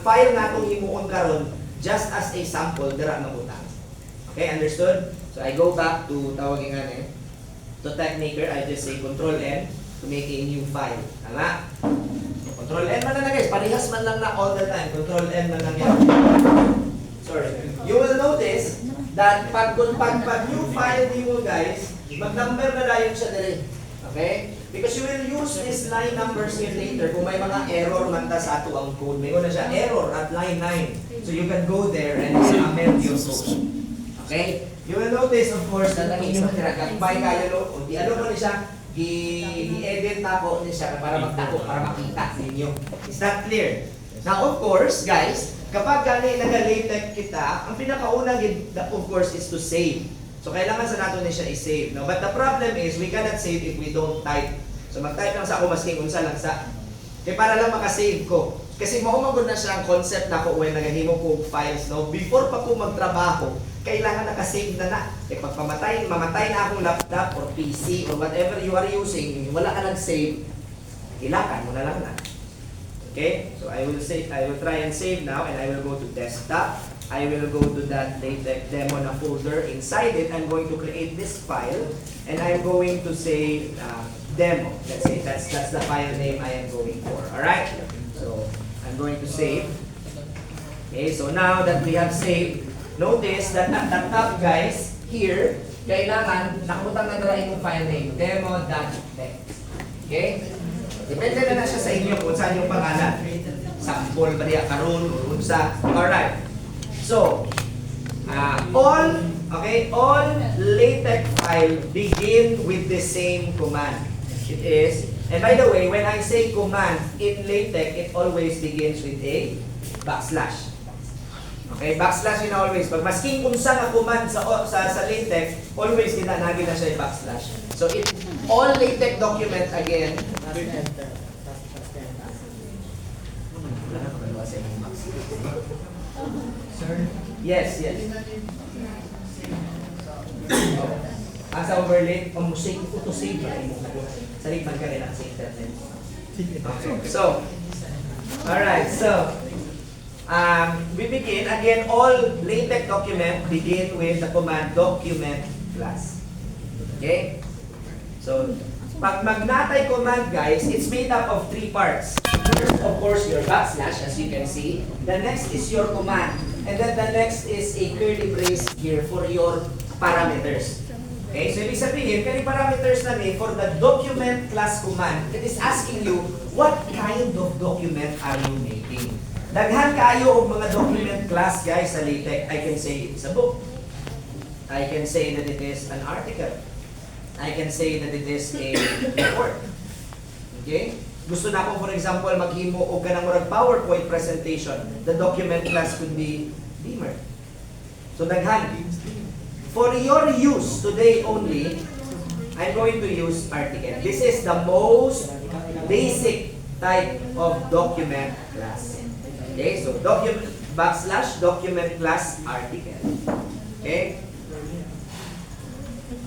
file na itong himuon karon just as a sample, dira na butang. Okay, understood? So I go back to tawagin nga to TechMaker, I just say Control-N to make a new file. Tama? Control-N man na guys, parehas man lang na all the time. Control-N man lang yan. Sorry. You will notice that pag new file niyo guys, mag-number na dayon siya dire. Okay? Because you will use these line numbers here later kung may mga error man ta sa ato ang code. May na siya error at line 9. So you can go there and amend your code. Okay? You will notice of course na ang inyong tinagakbay kayo o di ano mo siya i-edit na ko niya siya para magtako para makita ninyo. Is that clear? Now of course guys, kapag gani naga-latex kita, ang pinakauna of course is to save. So kailangan sa nato ni siya i-save. No? But the problem is we cannot save if we don't type. So mag-type lang sa ako masking unsa lang sa. Kaya para lang makasave ko. Kasi maumagod na siya ang concept na ko when nagahimo ko files. No? Before pa ko magtrabaho, kailangan nakasave na. Eh pag mamatay na akong laptop or PC or whatever you are using, wala ka nag-save, ilakan mo na lang na. Okay? So I will try and save now and I will go to desktop. I will go to that latex demo na folder. Inside it, I'm going to create this file and I'm going to say demo. Let's say that's the file name I am going for. Alright? So I'm going to save. Okay, so now that we have saved, notice that at the top guys, here, kailangan nakutang na dala yung file name, demo.text. Okay? Depende na siya sa inyo kung saan yung pangalan. Sample ba niya karon o unsa. Alright. So, all latex file begin with the same command. It is, and by the way, when I say command in latex, it always begins with a backslash. Okay, backslash yun always. Pag masking unsa nga command sa latex, always ginanagi na siya yung backslash. So, if all latex document again, yes. Asa overlay, pamusig ko to save ba mo sa lipan ka rin sa internet. Okay. So, alright, so we begin again. All latex document begin with the command document class. Okay? So, pag magnatay command guys, it's made up of 3 parts. First, of course, your backslash, as you can see. The next is your command. And then the next is a curly brace here for your parameters. Okay, so ibig sabihin, kani parameters na ni for the document class command, it is asking you, what kind of document are you making? Daghan kaayo og mga document class guys sa latex. I can say it's a book. I can say that it is an article. I can say that it is a report. Okay? Gusto na akong, for example, maghimo o ganang murag PowerPoint presentation. The document class could be Beamer. So, daghan. For your use today only, I'm going to use article. This is the most basic type of document class. Okay? So, document class article. Okay?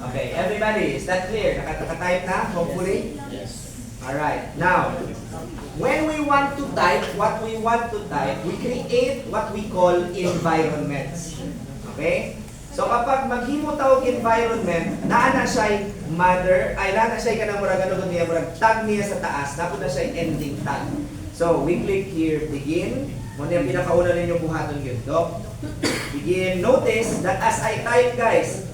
Okay, everybody, is that clear? Nakaka-type na, hopefully? Yes. Alright, now, when we want to type, we create what we call environments. Okay? So kapag maghimo tawag environment, naana siya mother, ay naana siya kanang murag ano niya, murag tag niya sa taas, napod na siya ending tag. So we click here, begin. Muna yung pinakauna ninyong buhaton yun, doc. Begin. Notice that as I type, guys,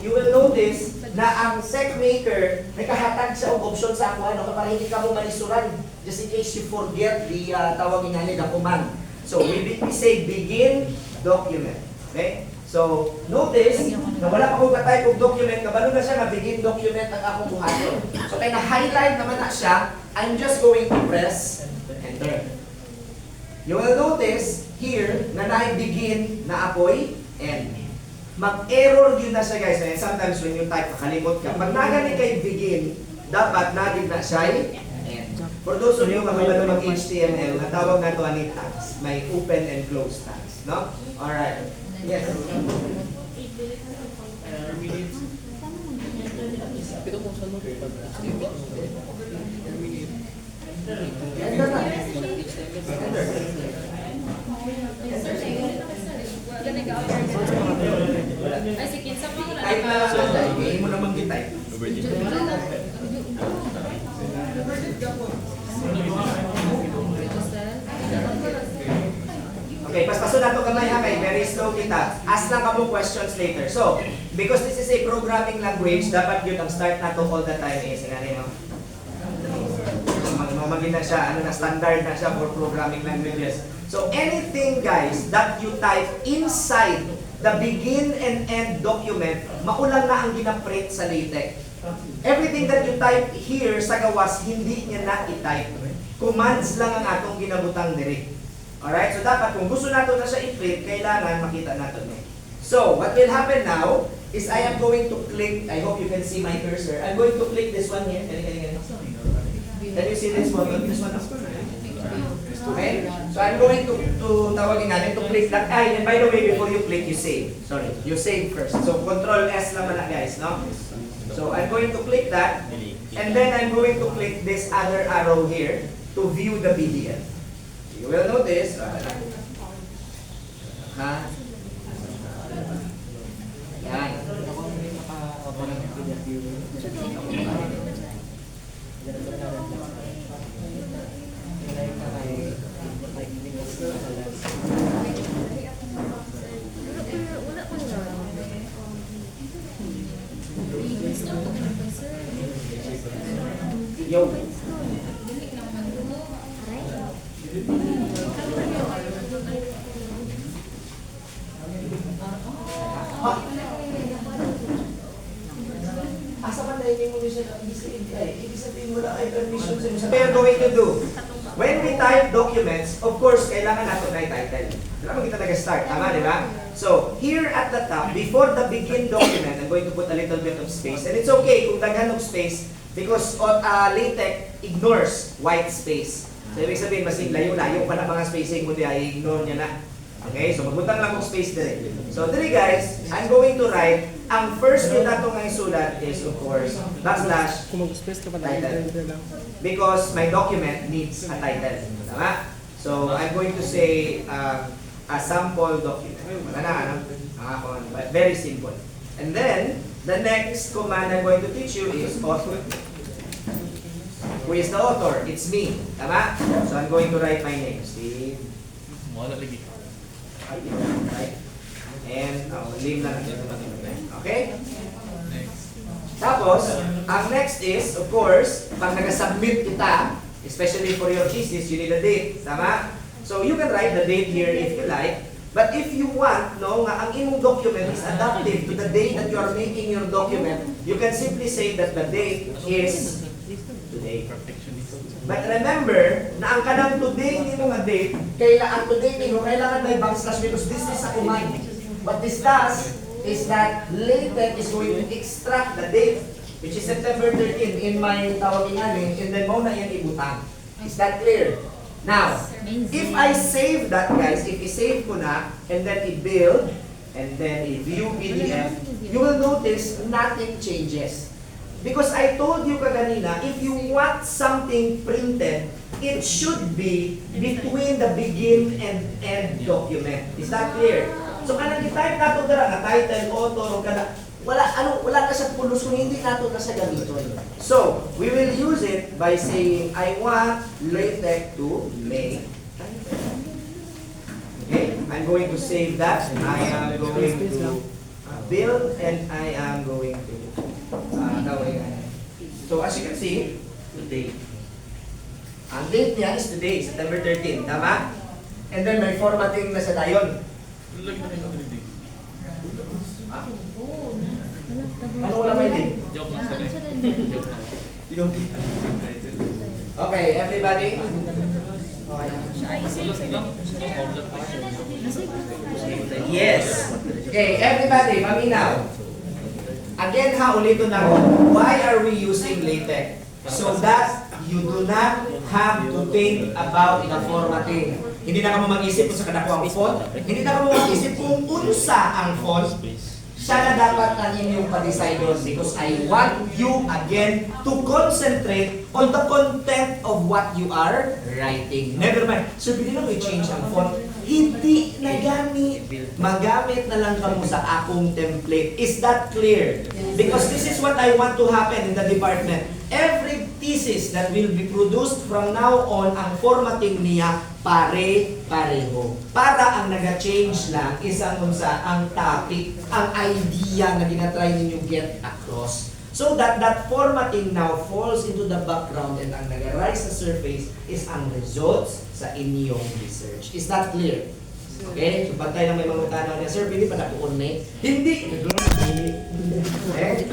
you will notice na ang SecMaker, nakahatag siya og option sa ako, ano, para hindi ka mo malisuran, just in case you forget the tawagin nga the command. So, we say begin document. Okay? So, notice, na wala pa kong ka-type og document, kabalo na siya na begin document ang akong buhaton. So, kaya na-highlight naman na siya, I'm just going to press enter. You will notice here na na-begin na apoy end. Mag-error yun na siya guys. And sometimes when you type, makalimot ka. Pag nagani kay begin, dapat nagin na siya end. For those of you kakabalo mag-HTML, natawag na ito ani tags. May open and close tags. No? Alright. Yes. Enter na. Ay, sige, sa mga Type na lang siya. Hindi mo naman gitype. Okay, paspaso na ito kamay ha kay very slow kita. Ask lang kamo questions later. So, because this is a programming language, dapat yun ang start na to all the time is, no? Mamagin na siya, ano na, standard na siya for programming languages. So, anything guys that you type inside the begin and end document, maulang na ang ginaprint sa LaTeX. Everything that you type here sa gawas, hindi niya na i-type. Commands lang ang atong ginabutang direct. Alright, so dapat kung gusto nato na siya i-print, kailangan makita nato niya. So, what will happen now is I am going to click, I hope you can see my cursor. I'm going to click this one here. Can you see this one? This one? Okay? So I'm going to tawagin natin to click that. And by the way, before you click, you save. Sorry, you save first. So Control S naman na guys, no? So I'm going to click that. And then I'm going to click this other arrow here to view the PDF. You will notice, yan. Yo. Asa man tayo mo siya ibig sabihin wala ay permission sa we are going to do. When we type documents, of course, kailangan natin na i-title. Kailangan kita nag-start, tama, di ba? So, here at the top, before the begin document, I'm going to put a little bit of space. And it's okay kung daghan of space because LaTeX ignores white space. So, ibig sabihin, mas layo-layo pa na mga spacing mo diya, i-ignore niya na. Okay, so magbutang lang kong space dire. So, dire guys, I'm going to write, ang first yun nato nga isulat is, of course, backslash title. Because my document needs a title. Tama? So, I'm going to say a sample document. But very simple. And then, the next command I'm going to teach you is author. Who is the author? It's me. Tama? So, I'm going to write my name. Steve. Right? And, leave na natin. Okay? Tapos, ang next is, of course, pag nag-submit kita, especially for your thesis, you need a date. Tama? So, you can write the date here if you like. But if you want, no, nga ang imong document is adaptive to the date that you are making your document, you can simply say that the date is today. But remember, na ang kanang today ni mo nga date, ang today ni mo, kailangan may backslash because this is a command. What this does is that LaTeX is going to extract the date, which is September 13 in my tawagin namin, and then mo na yan ibutang. Is that clear? Now, if I save that guys, if i-save ko na, and then i-build, and then i-view PDF, you will notice nothing changes. Because I told you kaganina, if you want something printed, it should be between the begin and end document. Is that clear? So kanang i-type nato dara nga title, author, kada wala ka sa pulos kung hindi nato ka sa gamiton. So, we will use it by saying I want LaTeX to make. Okay, I'm going to save that. I am going to build and I am going to so as you can see, today. Ang date niya is today, September 13, tama? And then may formatting na sa dayon. Ano wala may date? Okay, everybody? Yes. Okay, everybody, paminaw. Again ha, ulitin na ko, why are we using LaTeX? So that you do not have to think about the formatting. Hindi na ka mo mag-isip kung sa kadako ang font. Hindi na ka mo mag-isip kung unsa ang font. Siya na dapat ang inyong pa-decide on because I want you again to concentrate on the content of what you are writing. Never mind. So, hindi lang i-change ang font. Hindi na gamit. Magamit na lang kamo sa akong template. Is that clear? Because this is what I want to happen in the department. Every thesis that will be produced from now on, ang formatting niya pare-pareho. Para ang naga-change lang isang unsa ang topic, ang idea na ginatry ninyo get across. So that formatting now falls into the background and ang nag-arise sa surface is ang results sa inyong research. Is that clear? Okay? So pagkay na may mga tanong niya, Sir, hindi pa napuon na Hindi! Okay?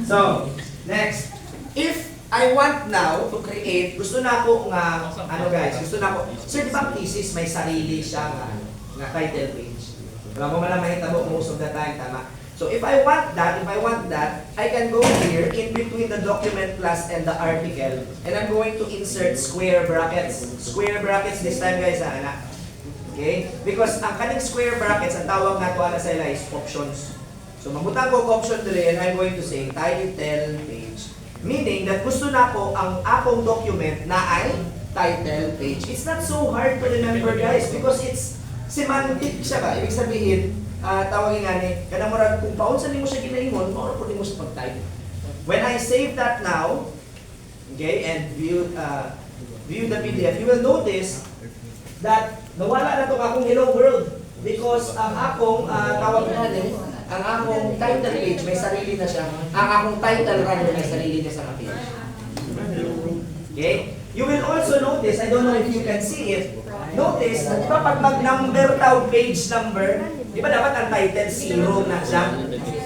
So, next. If I want now to create, gusto na ako nga, gusto na ako, Sir, di ba ang thesis may sarili siya nga title page? Wala mo malang mahitabo most of the time, tama? So if I want that, I can go here in between the document class and the article, and I'm going to insert square brackets. Square brackets this time, guys, anak. Okay? Because ang kaning square brackets, ang tawag nga ko sa ila is options. So mabutang ko option dili, and I'm going to say title page. Meaning that gusto na ko ang akong document na ay title page. It's not so hard to remember, guys, because it's semantic siya ba? Ibig sabihin, tawagin nga ni, kada murag kung paunsa nimo siya ginaingon, mao po nimo sa pag-type. When I save that now, okay, and view the PDF, you will notice that nawala na to akong hello world because ang akong tawag nga ni, ang akong title page may sarili na siya. Ang akong title runner may sarili na sa page. Okay? You will also notice, I don't know if you can see it, notice na diba pag mag-number tawag page number, di ba dapat ang title 0 na siya?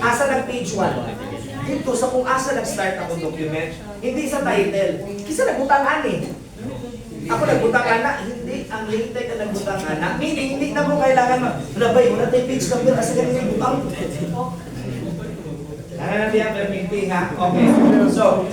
Asa ng page 1? Dito sa kung asa nag-start akong document, hindi sa title. Kisa nagbutangan eh. Ako nagbutangan na, hindi ang LaTeX na nagbutangan na. Meaning, hindi na mo kailangan labay mo na tayo page number kasi ganun yung butang. Ano na diyan, permitting ha? Okay. So,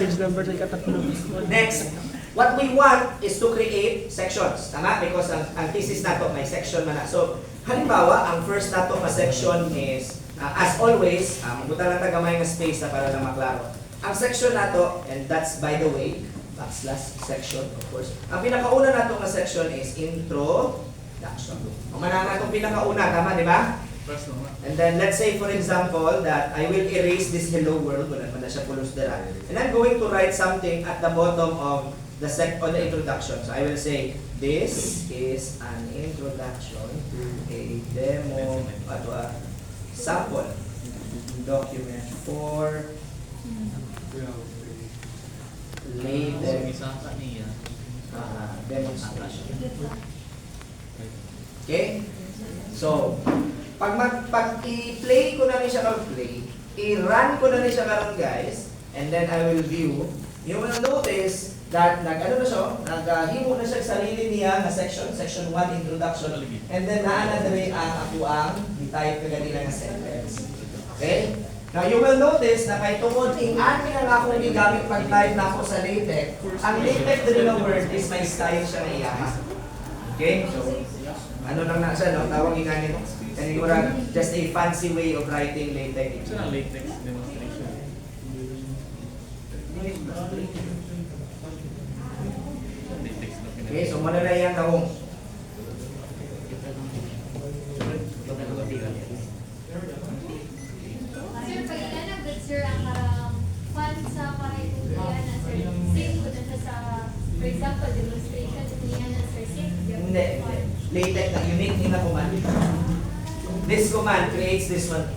next. What we want is to create sections. Tama? Because ang thesis nato may section man na. So, halimbawa, ang first nato na section is, as always, mabuta lang tagamay ng space na para lang maklaro. Ang section nato, and that's by the way, backslash section, of course. Ang pinakauna nato na section is introduction. O manang natong pinakauna, tama, di ba? And then, let's say, for example, that I will erase this hello world, wala na siya pulos dira. And I'm going to write something at the bottom of on the introduction. So I will say, this is an introduction to a demo, to a sample document for LaTeX demonstration. Okay? So, pag i-play ko na rin siya mag-play, i-run ko na rin siya karon guys, and then I will view, you will notice that nag-ano na siya, naghimo na siya sarili niya na section 1 introduction, and then naana na rin ang ako ang i-type ka ganila na sentence. Okay? Now you will notice na kay tungod ang amin ang akong gigamit pag-type na ako sa LaTeX, ang LaTeX din na word is may style siya na iyaha. Okay? So, ano lang na siya, no? Tawag nga nito. And you just a fancy way of writing LaTeX. Ito na LaTeX demonstration. Okay, so muna na yan kahong. Sir, pag na good sir ang fund sa parang na sir, same ko na siya sa, for example, demonstration niya na sir, same. Hindi. LaTeX na unique nila command. This command creates this one.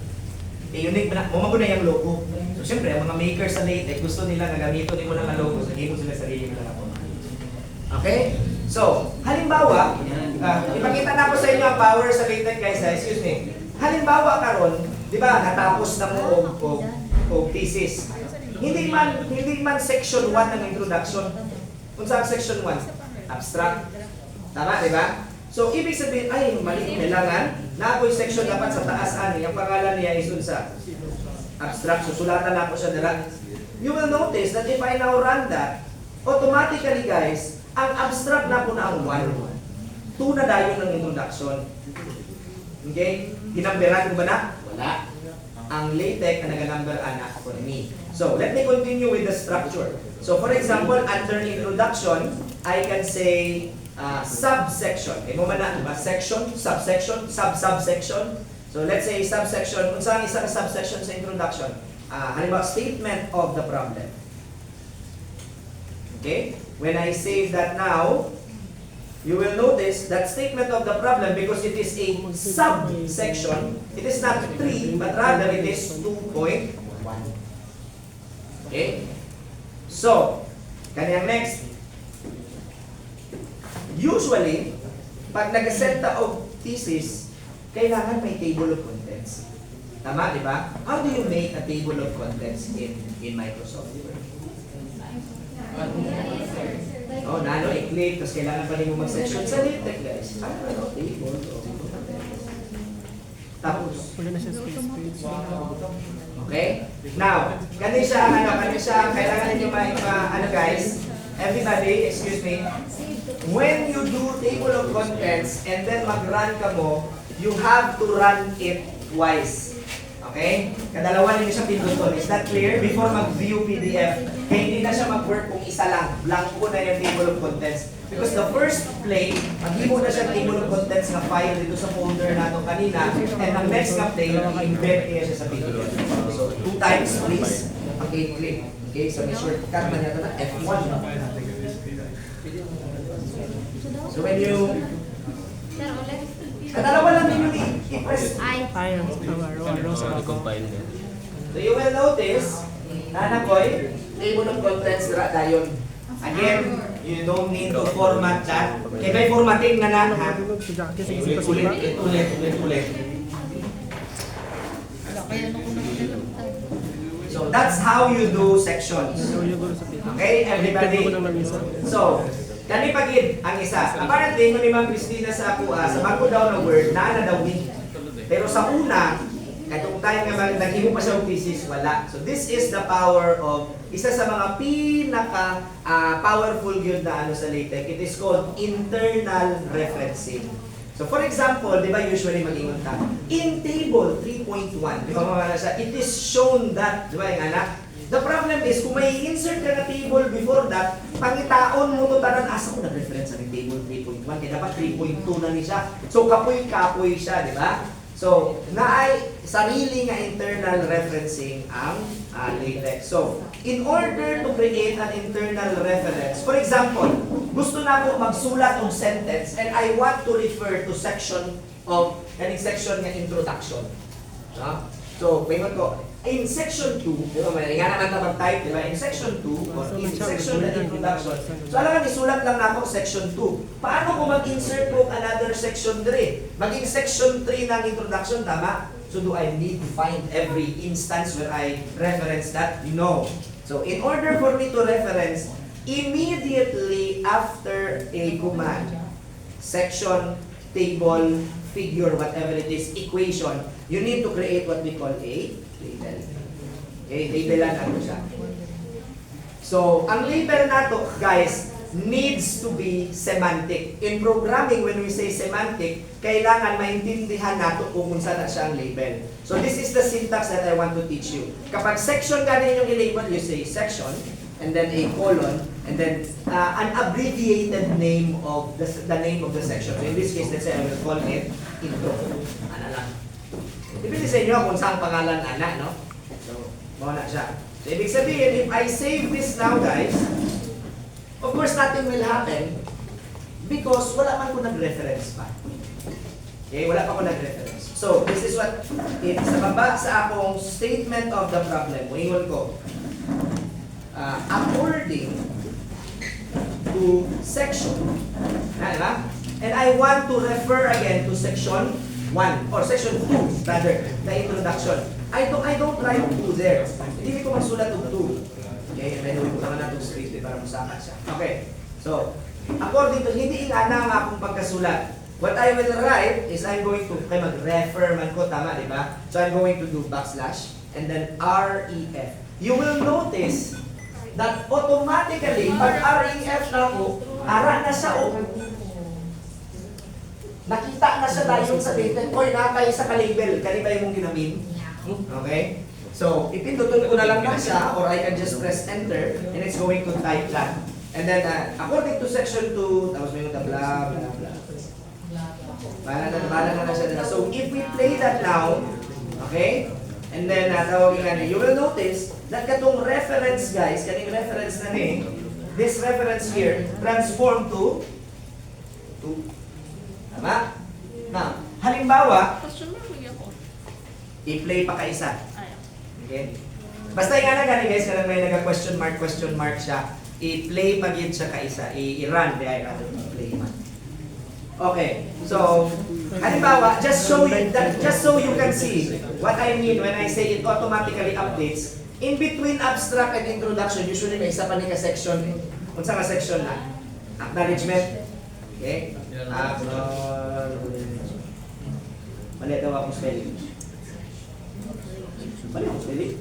Unique na, mo na yung logo. So syempre, ang mga makers sa LaTeX, gusto nila na gamitin mo lang ang logo, so hindi mo sila sarili nila na command. Okay? So, halimbawa, ipakita na ko sa inyo ang power sa LaTeX guys, excuse me. Halimbawa karon, di ba, natapos na mo o thesis. Hindi man section 1 ng introduction. Kung saan section 1? Abstract. Tama, di ba? So, ibig sabihin, ay, mali, kailangan, na-ako'y section dapat sa taas, ani, ang pangalan niya is sa abstract. So, sulatan na ako siya dira. You will notice that if I now run that, automatically guys, ang abstract na po na ang 1. 2 na dayon ng introduction. Okay? Hinamberan ko ba na? Wala. ang LaTeX na naga-number ana ako ni. So, let me continue with the structure. So, for example, under introduction, I can say subsection. Mo man na, diba? Section, subsection, subsection. So, let's say subsection. Unsa ang isang subsection sa introduction? Halimbawa, statement of the problem. Okay? When I save that now, you will notice that statement of the problem, because it is a subsection, it is not 3, but rather it is 2.1. Okay? So, kanyang next. Usually, pag nag-set ta og thesis, kailangan may table of contents. Tama, di ba? How do you make a table of contents in Microsoft Word? Oh, nano, i-click, tapos kailangan pa rin mo mag-section sa LaTeX, guys. Ano, table of contents. Tapos, okay? Now, kani siya, kailangan ninyo ano guys, everybody, excuse me, when you do table of contents and then mag-run ka mo, you have to run it twice. Okay? Kadalawa ninyo siya pinduton. Is that clear? Before mag-view PDF, kaya hindi na siya mag-work kung isa lang. Blanco na yung table of contents. Because the first play, mag-ibo na siya table of contents na file dito sa folder natin kanina, and ang next na play, i-embed niya siya sa video. So, 2 times, please. Okay, click. Okay, so may shortcut man yata na F1. So when you... Kadalawa lang ninyo i-press. So you will notice, nanakoy, table of contents dira dayon. Again, you don't need to format that. Kaya may formatting na na, ha? Ulit. So that's how you do sections. Okay, everybody? So, kani pagid ang isa. Apparently, no ni Ma'am Cristina sa sa bago daw na word, na daw week. Pero sa una, katong time nga nag-ibo pa siya og thesis, wala. So this is the power of isa sa mga pinaka powerful gyud na ano sa LaTeX. It is called internal referencing. So for example, di ba usually mag-ingon ta, in table 3.1, di ba mamala siya, it is shown that, di ba yung anak? The problem is, kung may insert ka na table before that, pangitaon mo to tanan, asa ko nag-reference sa table 3.1, kaya dapat 3.2 na ni siya. So kapoy-kapoy siya, di ba? So, naay sarili nga internal referencing ang LaTeX. So, in order to create an internal reference, for example, gusto na ako magsulat ng sentence and I want to refer to section of, section nga introduction. No? So, paingon ko, in section 2, di ba, nga naman na mag-type, di ba, in section 2, or in section na introduction, so alam nga, isulat lang na ako section 2. Paano ko mag-insert ko another section 3? Maging section 3 ng introduction, tama? So do I need to find every instance where I reference that? No. So in order for me to reference, immediately after a command, section, table, figure, whatever it is, equation, you need to create what we call a label. Okay, labelan nato siya. So, ang label nato, guys, needs to be semantic. In programming, when we say semantic, kailangan maintindihan nato kung unsa na siya ang label. So, this is the syntax that I want to teach you. Kapag section ka na yung i-label, you say section, and then a colon, and then an abbreviated name of the name of the section. So, in this case, let's say I will call it intro. Ano lang. Depende sa inyo kung saan pangalan ana, no? So, muna siya. So, ibig sabihin, if I save this now, guys, of course, nothing will happen because wala man ko nag-reference pa. Okay, wala pa ko nag-reference. So, this is what, sa baba sa akong statement of the problem, ingon ko, according to section, diba? And I want to refer again to section 1 or section 2 rather, the introduction. I don't write 2 there. Hindi ko magsulat ng 2. Okay, and then ko naman natong script para musakat siya. Okay, so according to, hindi inana nga akong pagkasulat. What I will write is I'm going to, mag-refer man ko, tama, di ba? So I'm going to do backslash and then REF. You will notice that automatically, pag REF na ako, ara na siya o. Nakita na siya tayo sa label. Oy, nakakay sa ka-label. Kani ba yung mong ginamin? Okay? So, ipindutin ko na lang na siya or I can just press enter and it's going to type that. And then, according to section 2, tapos may blah, blah, blah. Bahala na siya nila. So, if we play that now, okay? And then, tawagin nga you will notice that katong reference, guys, kaning reference na ni, this reference here, transform to tama? Now, halimbawa, Question mark lagi ako. i-play pa kaisa. Ayaw. Okay? Basta yung nga gani guys, kung may question mark siya, i-play pa gid siya kaisa, i-run, di rather i-play man. Okay, so, halimbawa, just so you can see what I mean when I say it automatically updates, in between abstract and introduction, usually may isa pa ni ka-section eh. Unsa ka section na? Acknowledgement. Okay? Mali daw akong spelling. Mali akong spelling?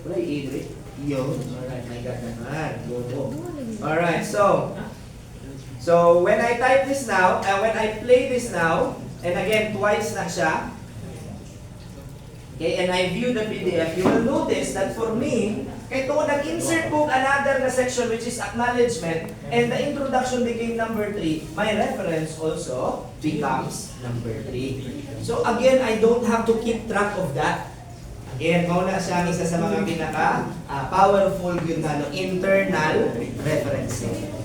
Wala i-edit. Yun. Alright, my God naman. Go. Alright, so when I type this now, when I play this now, and again, twice na siya, okay, and I view the PDF, you will notice that for me, ito, nag-insert ko another na section which is acknowledgement, and the introduction became number 3, my reference also becomes number 3. So again, I don't have to keep track of that. Again, mauna siya ang isa sa mga pinaka-powerful yun na internal referencing.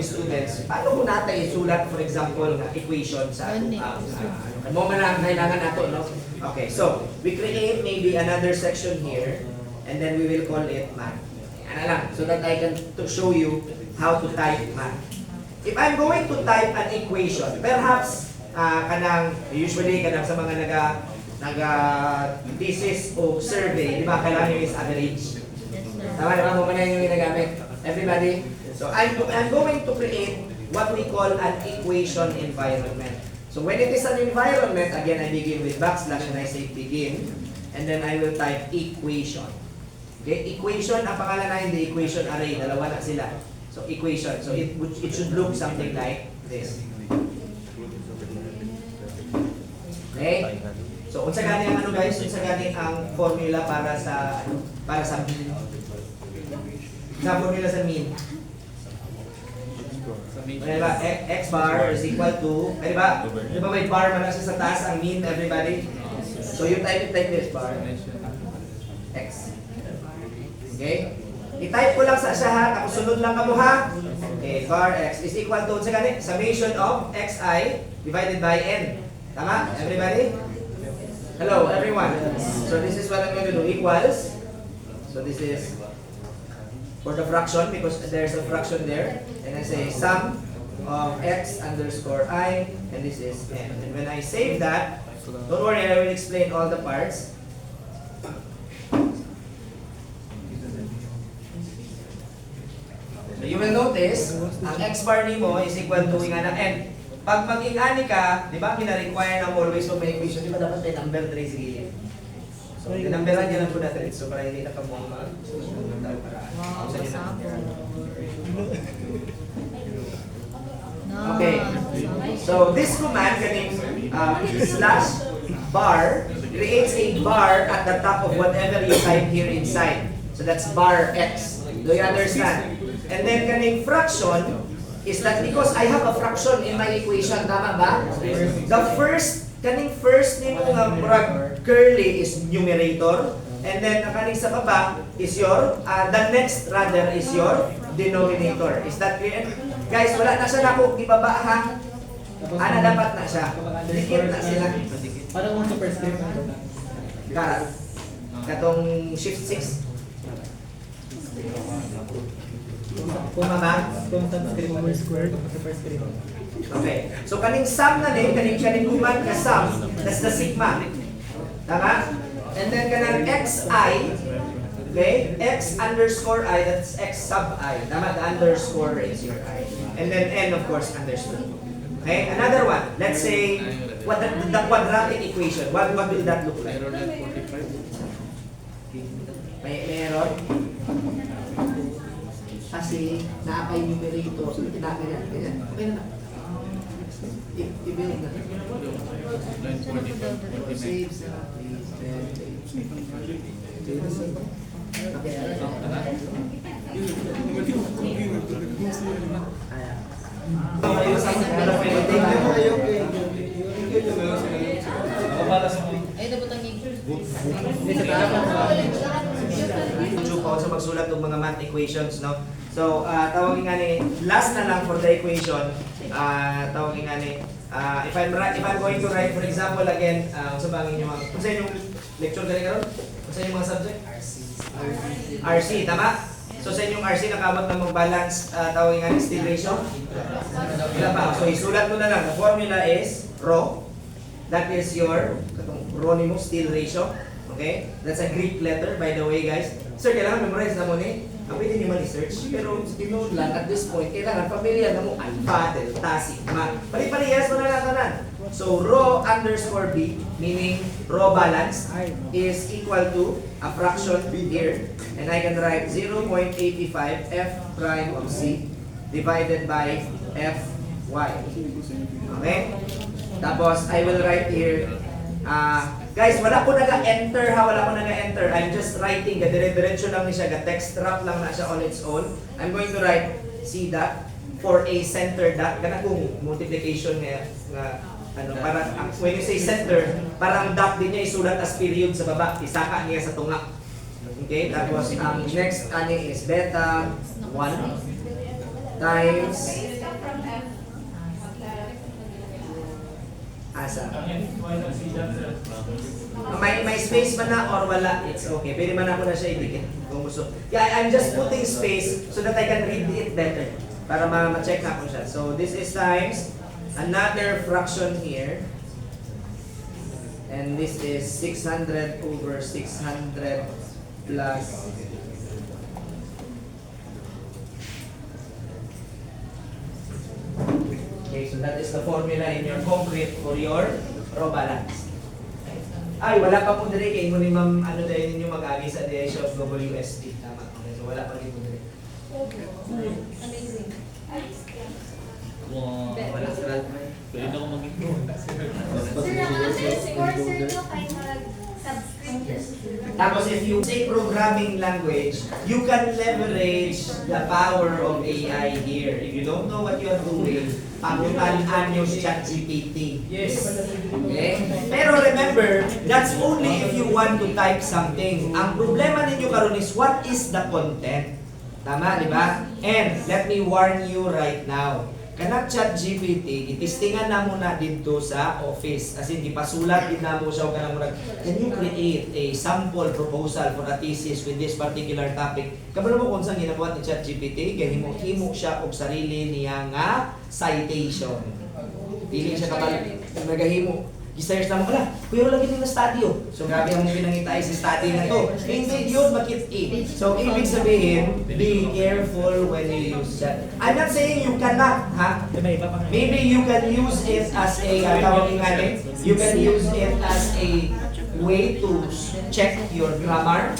Students, paano kung natin isulat, for example, na equation sa mo man ang kailangan nato, no? Okay, so we create maybe another section here, and then we will call it math. Ano lang, so that I can show you how to type math. If I'm going to type an equation, perhaps usually sa mga naga thesis o survey, di ba, kailangan yung is average. Tama naman mo man yung ginagamit. Everybody? So I'm going to create what we call an equation environment. So when it is an environment, again, I begin with backslash and I say begin, and then I will type equation. Okay, equation, ang pangalan na hindi equation array, dalawa na sila. So equation, so it should look something like this. Okay? So unsa gani ang guys, unsa gani ang formula para sa mean? Sa formula sa mean. Diba? X bar is equal to, diba may bar man siya sa taas ang mean, everybody? So you type it like this, bar X. Okay? I-type ko lang sa siya ha, tapos sunod lang kamo ha. Okay, bar X is equal to, sa ganit, summation of Xi divided by N. Tama? Everybody? Hello, everyone. So this is what I'm going to do, equals. So this is for the fraction, because there's a fraction there, and I say sum of x underscore I, and this is n. And when I save that, don't worry, I will explain all the parts. So you will notice, ang x bar nimo is equal to nga na n. Pag mag-ingani ka, di ba, kina-require na always mo may equation, di ba dapat may number 3 sa gilid? So, tinamberan niya lang po natin. So, para hindi na kamuha. Okay. So, this command, kaning slash bar, creates a bar at the top of whatever you type here inside. So, that's bar X. Do you understand? And then, kaning fraction is that because I have a fraction in my equation, tama ba? The kaning first nimo nga murag curly is numerator, and then ang kaning sa baba is your the next rather is your denominator. Is that clear? Guys, wala na siya nako ibaba ha. Ana dapat na siya. Dikit na sila. Parang ang superscript Karat. Katong shift 6. Kung mama, kung subscript mo square, superscript. okay. So kaning sum na din, kaning command ka sum, that's the sigma. Tama? And then kanang xi, Okay? X underscore I, that's X sub I. Tama, the underscore is your I. And then N, of course, underscore. Okay? Another one. Let's say, what the quadratic equation. What will that look like? May error? Kasi naapay numerator. Ganyan. Okay na. I-build na. Save sa please. Ay, dapat ang YouTube ako sa magsulat ng mga math equations, no? So, tawagin nga ni, last na lang for the equation, tawagin nga ni, if I'm going to write, for example, again, sa bangin nyo, kung sa inyong lecture galing karon? Kung sa inyong mga subject? RC, tama? So, sa inyong RC, nakamot na mag-balance, tawagin nga ni, still ratio? Wala pa. So, isulat mo na lang. The formula is rho. That is your Ronimo still ratio. Okay? That's a Greek letter, by the way, guys. Sir, kailangan memorize na mo ni. Ang pwede nyo man-research. Pero, know lang, at this point, kailangan familiar na mo alpha, delta, sigma. Pali-palihas mo na lang tanan. So, rho underscore b, meaning rho balance, is equal to a fraction here. And I can write 0.85 f prime of c divided by fy. Okay? Tapos, I will write here, guys, wala ko naga-enter ha, wala ko naga-enter. I'm just writing, dire-diretso lang niya, text wrap lang na siya on its own. I'm going to write C dot for a center dot. Kana kung multiplication nga, para, when you say center, parang dot din niya isulat as period sa baba, isaka niya sa tunga. Okay, tapos ang next ani is beta 1 times asa. May space man na or wala, it's okay. Pwede man ako na siya idikit kung gusto. Yeah, I'm just putting space so that I can read it better. Para ma-check na ko siya. So this is times another fraction here. And this is 600 over 600 plus okay, so that is the formula in your concrete for your rho balance. Ay, wala pa po dire kay mo ni ma'am ano dahil ninyo mag-agi sa DSO of WST. Tama. Okay, so wala pa rin po dire. amazing. Wala sa lahat. Pwede na ako maging Sir, ang underscore, sir, no, kahit mag-subscription. Tapos if you say programming language, you can leverage the power of AI here. If you don't know what you are doing, pagkutan nyo si ChatGPT. Yes. Okay? Pero remember, that's only if you want to type something. Ang problema ninyo karon is what is the content? Tama, di ba? And let me warn you right now. Kanang ChatGPT, itistingan na mo na dito sa office. As in, ipasulat din na mo siya o kanang murag, can you create a sample proposal for a thesis with this particular topic? Kabalo mo kung saan ginagawa ni ChatGPT, kaya himo siya og sarili niya nga citation. Dili siya kapal, nagahimo. Gisearch na mo, ala, kuya lagi din na study oh. So grabe ang pinangitay sa study na to. Hindi yun, makit-it. So ibig sabihin, be careful when you use that. I'm not saying you cannot, ha? Maybe you can use it as a, tawagin natin, you can use it as a way to check your grammar.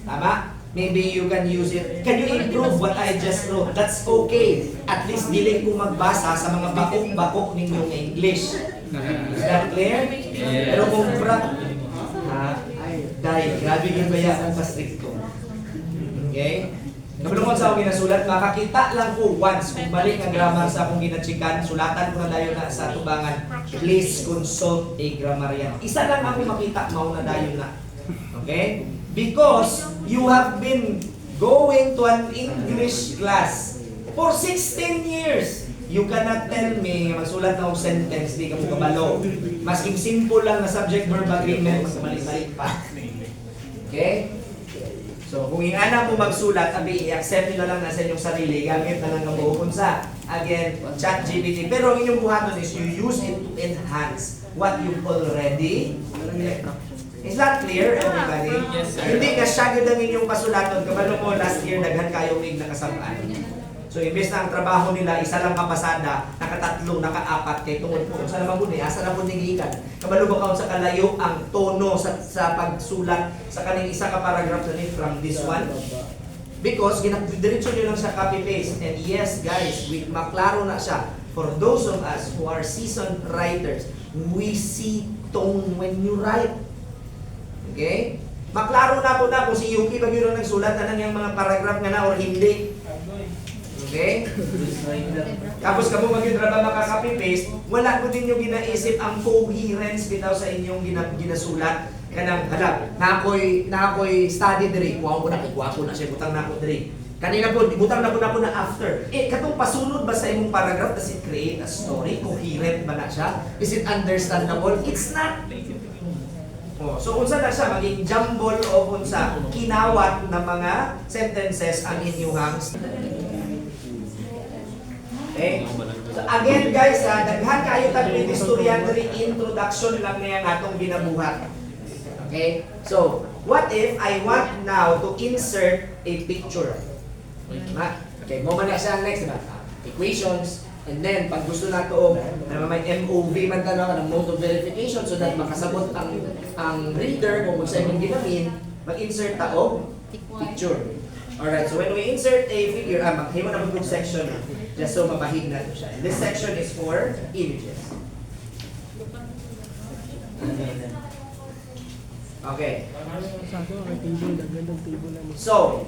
Tama? Maybe you can use it. Can you improve what I just wrote? That's okay. At least dili ko magbasa sa mga bakok-bakok ninyong English. Is that clear? Yes. Pero kung dahil grabe yung baya ang pastricto. Okay? Kabalo ko sa akong ginasulat, makakita lang ko once kung balik ang grammar sa akong ginachikan, sulatan ko na dayon na sa tubangan, please consult a grammarian. Isa lang ako makita, mauna dayon na. Okay? Because you have been going to an English class for 16 years. You cannot tell me, magsulat na akong sentence, di ka mo kabalo. Masking simple lang na subject-verb agreement, magkamalik-balik pa. Okay? So, kung ingana mo magsulat, abi, i-accept nyo na lang na sa inyong sarili, gamit na lang kabuhukon sa, again, ChatGPT. Pero ang inyong buhaton is you use it to enhance what you've already Is that clear, everybody? Yes, sir. Hindi nga siya yun ang inyong pasulaton. Kabalo mo, last year, daghan kayo mig nakasabaan. So, imbes na ang trabaho nila, isa lang kapasada, nakatatlo, nakaapat, kay tungod po. Sa naman po asa na po nigikan. Kabalo ba kaon sa kalayo ang tono sa pagsulat sa kaning isa ka paragraph na ni from this one? Because diretso nyo lang siya copy-paste. And yes, guys, maklaro na siya. For those of us who are seasoned writers, we see tone when you write. Okay? Maklaro na po na kung si Yuki pag yun ang nagsulat na ng mga paragraph nga na or hindi. Okay? Tapos kamo mag yun ba makaka-copy-paste, wala ko din yung ginaisip ang coherence bitaw sa inyong ginasulat. Kanang hala, na ako'y study diri, kuha ko na siya, butang na ako diri. Kanina po, butang na po na after. Katong pasunod ba sa imong paragraph, does it create a story? Coherent ba na siya? Is it understandable? It's not. So unsa na siya, maging jumble o unsa, kinawat na mga sentences ang inyong okay? So again guys, daghan kayo taglit istorya diri, introduction lang niya atong ginabuhat. Okay? So, what if I want now to insert a picture? Okay, mo man na siya next, diba? Equations, and then pag gusto na ito, may MOV man tanaw ng mode of verification so that makasabot ang reader kung sa imong ginamin, mag-insert ta og picture. Alright, so when we insert a figure, maghimo na mag section just so mapahig na ito siya. And this section is for images. Okay. So,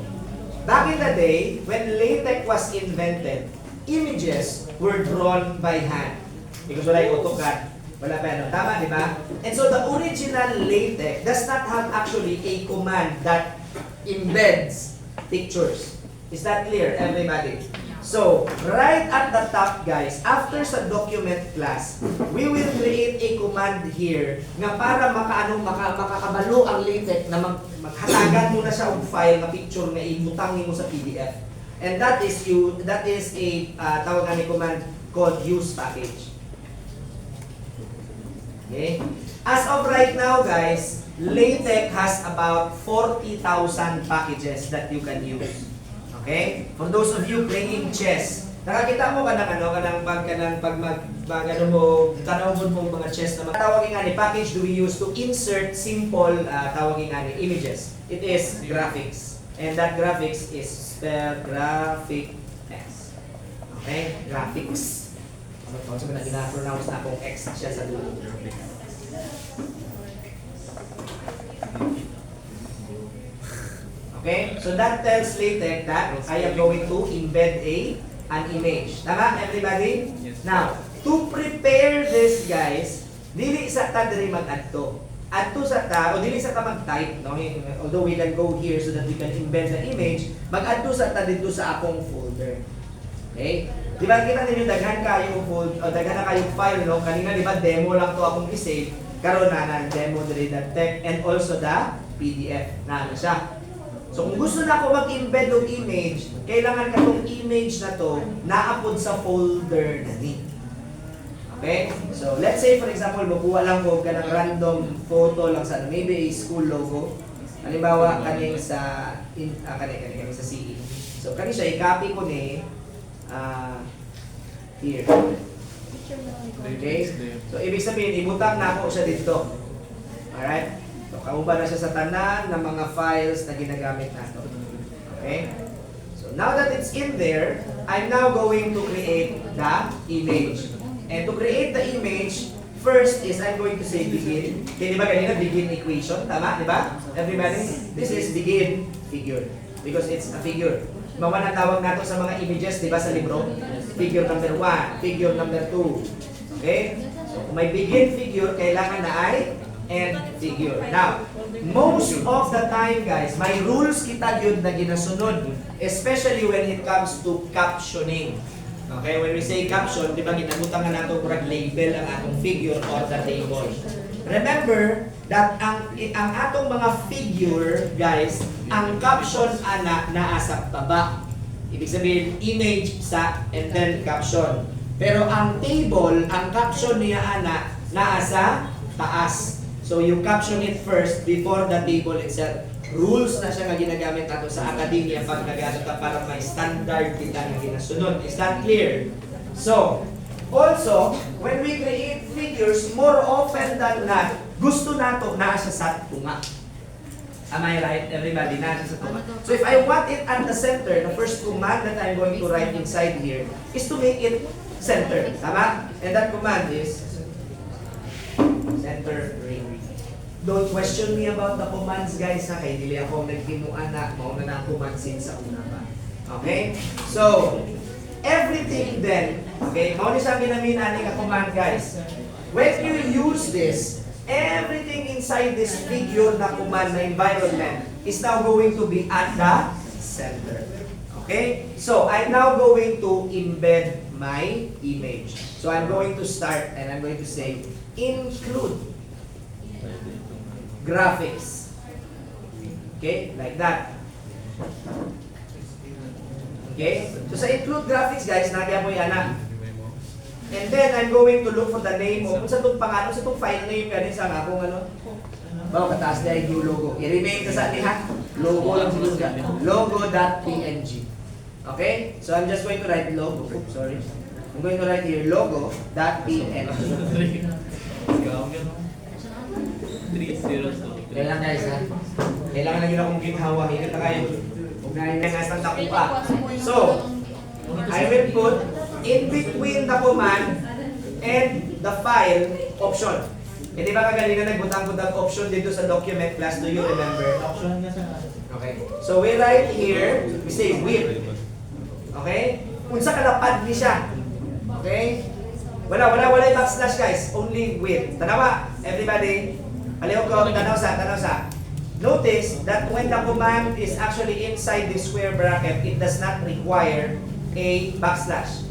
back in the day, when LaTeX was invented, images were drawn by hand. Because wala yung AutoCAD, wala pa ano. Tama, di ba? And so the original LaTeX does not have actually a command that embeds pictures. Is that clear, everybody? So, right at the top, guys, after sa document class, we will create a command here nga para makakabalo ang LaTeX na maghatagan mo na siya og file na picture nga ibutang mo sa PDF. And that is a tawag ni command called use package. Okay? As of right now, guys, LaTeX has about 40,000 packages that you can use. Okay? For those of you playing chess, nakakita mo pag mo tanawon mo mga chess na tawagin nga ni package do we use to insert simple tawagin nga ni images. It is graphics. And that graphics is spelled graphics. Okay? Graphics. Ano sa mga gina-pronounce na akong X siya sa dulo. Okay? So that tells LaTeX that I am going to embed an image. Tama, everybody? Yes. Now, to prepare this, guys, dili sa ta diri mag-adto. Adto sa ta, o dili sa ta mag-type, no? Although we can go here so that we can embed the image, mag-adto sa ta dito sa akong folder. Okay? Di ba kita ninyo daghan kayong folder, o daghan na kayong file, no? Kanina di ba demo lang to akong i-save, karon na demo diri the text and also the PDF na siya. So kung gusto na ako mag-embed ng image, kailangan katong image na to naapod sa folder na ni. Okay? So let's say for example, makuha lang ko ka ng random photo lang sa maybe a school logo. Halimbawa kaning sa kaning sa CE. So kani siya i-copy ko ni here. Okay? So ibig sabihin ibutang na ako siya dito. Alright? So, kauban na siya sa tanan ng mga files na ginagamit nato. Okay? So, now that it's in there, I'm now going to create the image. And to create the image, first is I'm going to say begin. Okay, di ba kanina begin equation? Tama, di ba? Everybody? This is begin figure. Because it's a figure. Mawa na tawag nato sa mga images, di ba sa libro? Figure number 1, figure number 2. Okay? So, kung may begin figure, kailangan na ay and figure. Now, most of the time guys, may rules kita yun na ginasunod, especially when it comes to captioning. Okay, when we say caption, di ba ginabutan nga nato kurang label ang atong figure or the table. Remember that ang atong mga figure guys, ang caption ana naa sa baba. Ibig sabihin image sa and then caption. Pero ang table, ang caption niya ana naa sa taas. So you caption it first before the table itself. Rules na siya nga ginagamit nato sa academia pag nag-ano ta para may standard kita nga ginasunod. Is that clear? So, also, when we create figures, more often than not, gusto nato na siya sa tunga. Am I right? Everybody, na siya sa tunga. So if I want it at the center, the first command that I'm going to write inside here is to make it center. Tama? And that command is center ring. Don't question me about the commands, guys, ha? Kaya dili ako nagtimuan na, mauna na ang command since sa una pa. Okay? So, everything then, okay, mauna siya ginaminan ng command, guys. When you use this, everything inside this figure na command na environment is now going to be at the center. Okay? So, I'm now going to embed my image. So, I'm going to start and I'm going to say, include graphics. Okay? Like that. Okay? So, sa include graphics, guys, nagyan mo yan na. And then, I'm going to look for the name of, kung sa itong pangalan, sa itong file name, yan sa nga, kung ano, bawa kataas na yung logo. I-rename ka sa atin, ha? Logo lang siguro ka. Logo.png. Okay? So, I'm just going to write logo. Oops, sorry. I'm going to write here, logo.png. Kailangan guys, ha? Kailangan na yun akong ginhawa. Hingat na kayo. Huwag na yun nga sa takupa. So, I will put in between the command and the file option. Eh, di ba kagalingan nagbutang-butang option dito sa document class? Do you remember? Option nga sa Okay. So, we write here, we say with. Okay? Unsa kalapad ni siya. Okay? Wala yung backslash, guys. Only with. Tanawa, everybody. Paliw ko, tanaw sa. Notice that when the command is actually inside the square bracket, it does not require a backslash.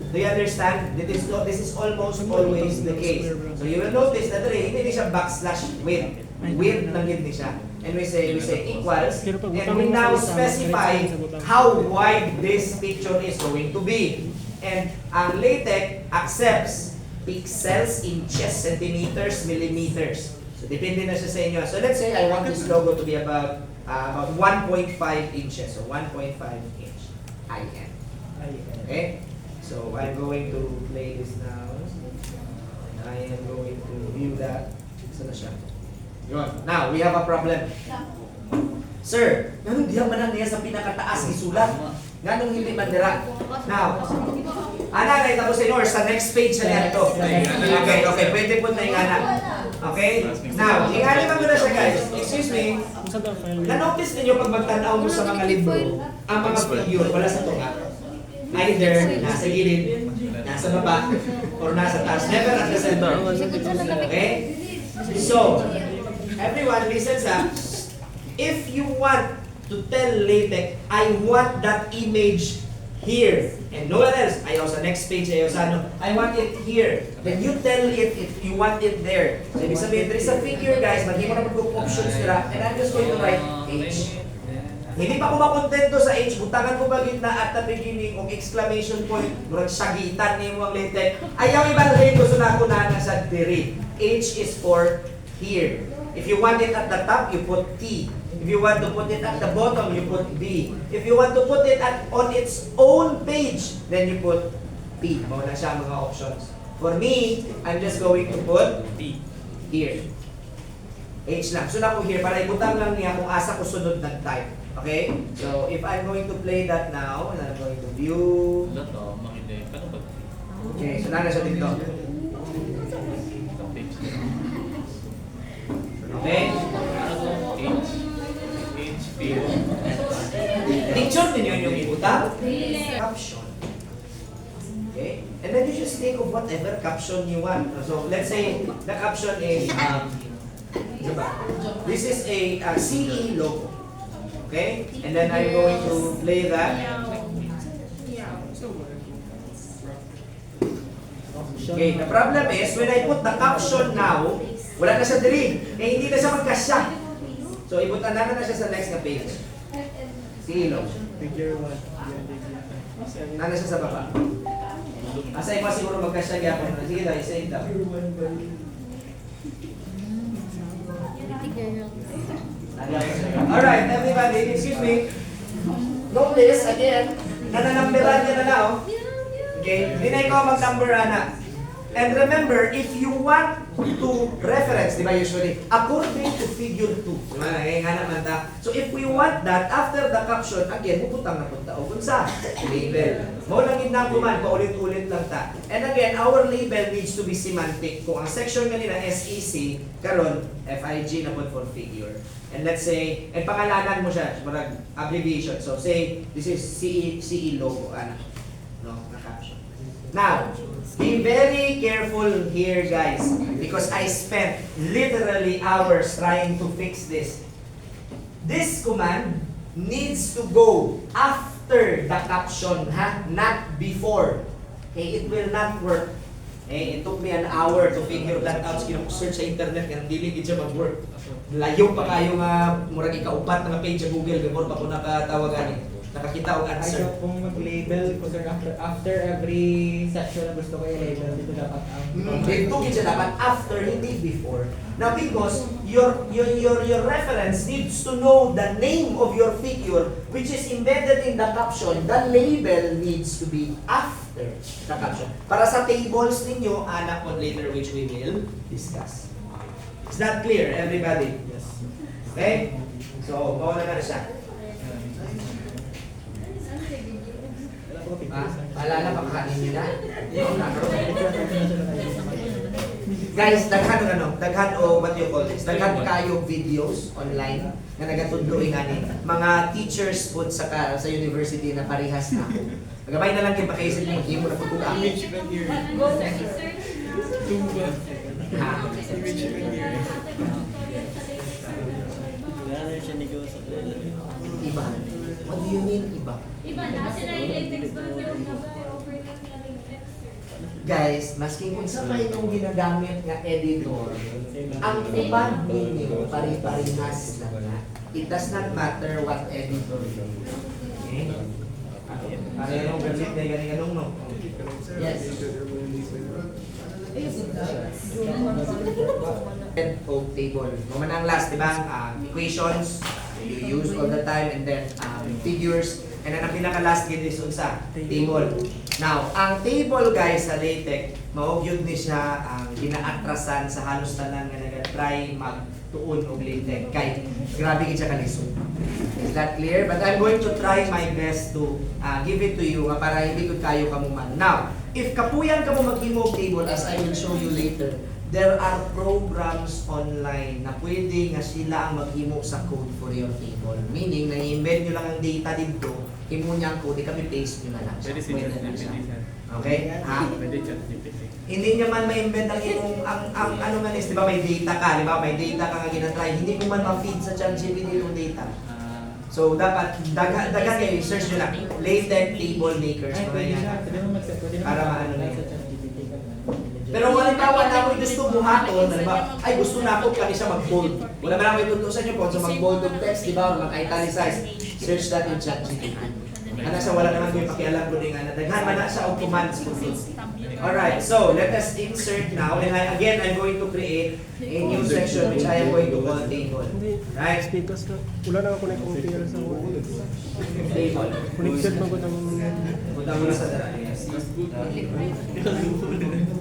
Do you understand? This is almost always the case. So you will notice that hindi siya backslash with. With lang yun siya. And we say equals, and we now specify how wide this picture is going to be. And ang LaTeX accepts pixels, inches, centimeters, millimeters. So depende na siya sa inyo. So let's say I want this logo to be about 1.5 inches. So 1.5 inch IN. Okay? So I'm going to play this now. I am going to view that. Saan na siya? Yun. Now, we have a problem. Sir, ganun diyan man niya sa pinakataas isulat. Ganun hindi man dira. Now, ana tapos or sa next page na niya ito. Okay, pwede po na ingana. Okay? Now, ingani man na siya, guys. Excuse me. Na-notice ninyo pag magtanaw mo sa mga libro, ang mga figure wala sa tunga. Either nasa gilid, nasa baba, or nasa taas. Never at the center. Okay? So, everyone listen sa, if you want to tell LaTeX, I want that image here, and no one else, ayaw sa next page, ayaw sa ano, I want it here. Then you tell it if you want it there. So, ibig sabihin, there is a figure, guys, maghimo na mag-options nila, and I'm just going to write H. Hindi pa ko makontento sa H, butangan ko ba gitna at the beginning of exclamation point, murag sagitan ni mo ang LaTeX. Ayaw ibalhin ko sa na sa diri. H is for here. If you want it at the top, you put T. If you want to put it at the bottom, you put B. If you want to put it on its own page, then you put P. Muna siya mga options. For me, I'm just going to put P here. H lang. So na ko here, para ibutang lang niya kung asa ko sunod nag-type. Okay? So, if I'm going to play that now, and I'm going to view... Okay, so na siya dito. Okay? Picture ninyo yung ibutang? Caption. Okay? And then you just think of whatever caption you want. So, let's say, the caption is, this is a CE logo. Okay? And then I'm going to play that. Okay, the problem is, when I put the caption now, wala na siya diri. Eh, hindi na siya magkasya. So, ibutan na siya sa next na page. Silo. Figure 1. Nana siya sa baba. Asa iba siguro magkasya gyapon. Sige daw, isa daw. Alright, everybody, excuse me. Notice, again, nananamberan niya na na, oh. Okay, hindi ko mag-number na. And remember, if you want to reference, di ba usually, according to figure 2, di ba, nga naman ta. So if we want that, after the caption, again, puputang na punta o kung sa label. Mo lang yun na kuman, paulit-ulit lang ta. And again, our label needs to be semantic. Kung ang section kanina SEC, karon FIG na po for figure. And let's say, and pangalanan mo siya, marag abbreviation. So say, this is CE logo, ano, no, na caption. Now, be very careful here, guys, because I spent literally hours trying to fix this. This command needs to go after the caption, ha? Not before. Okay, it will not work. Okay, it took me an hour to figure that out. Kino-search sa internet, kaya hindi siya mag-work. Layo pa kayo nga, murag ikaupat nga page sa Google before pa ko nakatawagan. Nakakita og answer. Ayaw kung mag-label ko sir after every section na gusto ko i-label dito dapat ang Dito siya dapat after, hindi before. Now because your reference needs to know the name of your figure which is embedded in the caption. The label needs to be after the caption. Para sa tables ninyo, anak on later which we will discuss. Is that clear, everybody? Yes. Okay? So, mawala na siya. Paalala, pakakain nyo na. Guys, daghan o what you call this, daghan kayo videos online na nagatudloy nga ni mga teachers po sa university na parehas na ako. Magabay na lang yung pakaisip mo, hindi mo na po kung ako. Go sir, sir. Ha? Iba? What do you mean iba? Iba na, kasi na-text doon yung overnight na rin text, sir. Guys, maski kung sa may itong ginagamit nga editor, ang command ninyo pari-parihas lang na. It does not matter what editor you use. Okay? Parehong gamit na ganun no? Yes. Oak table. Maman ang last, di ba? Equations, you use all the time, and then figures. And then ang pinaka-last gid is unsa? Table. Now, ang table guys sa LaTeX, mao-gyud ni siya ang ginaatrasan sa halos tanan nga naga-try magtuon og LaTeX. Kay grabe gid siya kalisod. Is that clear? But I'm going to try my best to give it to you para hindi ko kayo kamuman. Now, if kapuyan ka mo maghimo og table as I will show you later, there are programs online na pwede nga sila ang maghimo sa code for your table. Meaning, na-embed nyo lang ang data dito, himo niya ang code, paste nyo na lang siya. Pwede na siya. Okay? Ha? Hindi niya man ma-embed ang imong, ang ano nga is, di ba may data ka, di ba? May data ka nga ginatry, hindi mo man ma-feed sa ChatGPT yung data. So, dapat, dagan kayo, search nyo lang, LaTeX table makers, mga yan. Para maano na yun. Pero kung halimbawa na ako'y gusto buhaton, halimbawa, ay gusto na ako kani siya mag-bold. Wala ba lang may tuto sa inyo po, so mag-bold of text, di ba, or mag-italicize. Search that in ChatGPT. Ana sa wala naman ko yung pakialam ko din nga, daghan man na siya o commands ko din. Alright, so let us insert now, and again, I'm going to create a new section which I am going to call table. Right? Speakers ka. Wala na ako na computer sa wall. Table. Connected mo ko ng Punta mo na sa dara.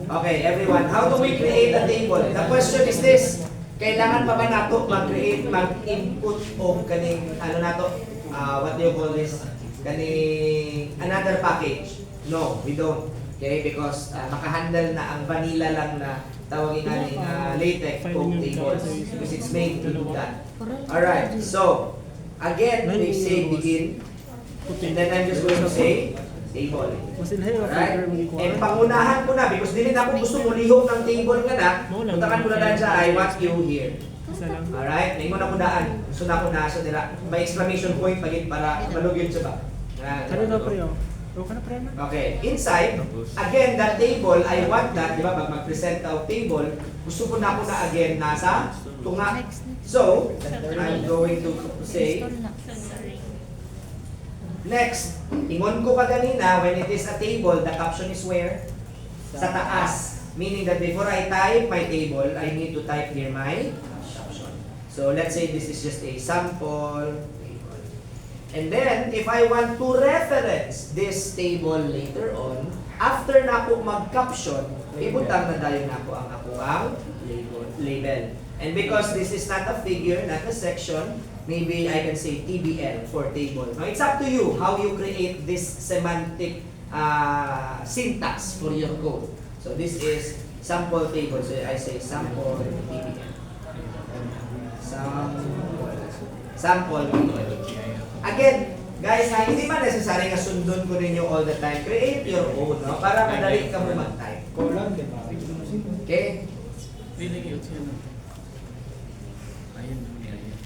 Okay, everyone, how do we create a table? The question is this, kailangan pa ba nato mag-create, mag-input o kaning, ano nato, what do you call this, kaning another package? No, we don't. Okay, because makahandle na ang vanilla lang na tawagin natin LaTeX code tables because it's made to do that. Alright, so, again, we say begin, and then I'm just going to say table. Alright? And pangunahan ko na because dili na ako gusto mo lihok ng table nga na. Puntakan ko na daan siya, I want you here. Alright? Naingon ako daan. Gusto na ako na sa nila. May exclamation point pagit para malugin siya ba? Ano na pre oh? Okay, inside, again, that table, I want that, di ba, pag mag-present out table, gusto ko na ako na again nasa tunga. So, I'm going to say, next, ingon ko pa kanina, when it is a table, the caption is where? Sa taas. Meaning that before I type my table, I need to type here my caption. So let's say this is just a sample table. And then, if I want to reference this table later on, after na ako mag-caption, ibutang na dayon na ako ang ako label. And because this is not a figure, not a section, maybe I can say TBL for table. Now, it's up to you how you create this semantic syntax for your code. So this is sample table. So I say sample TBL. Sample table. Again, guys, hindi man necessary nga sundon ko ninyo all the time. Create your own, no? Para madali ka mo mag-type. Column, di ba? Okay?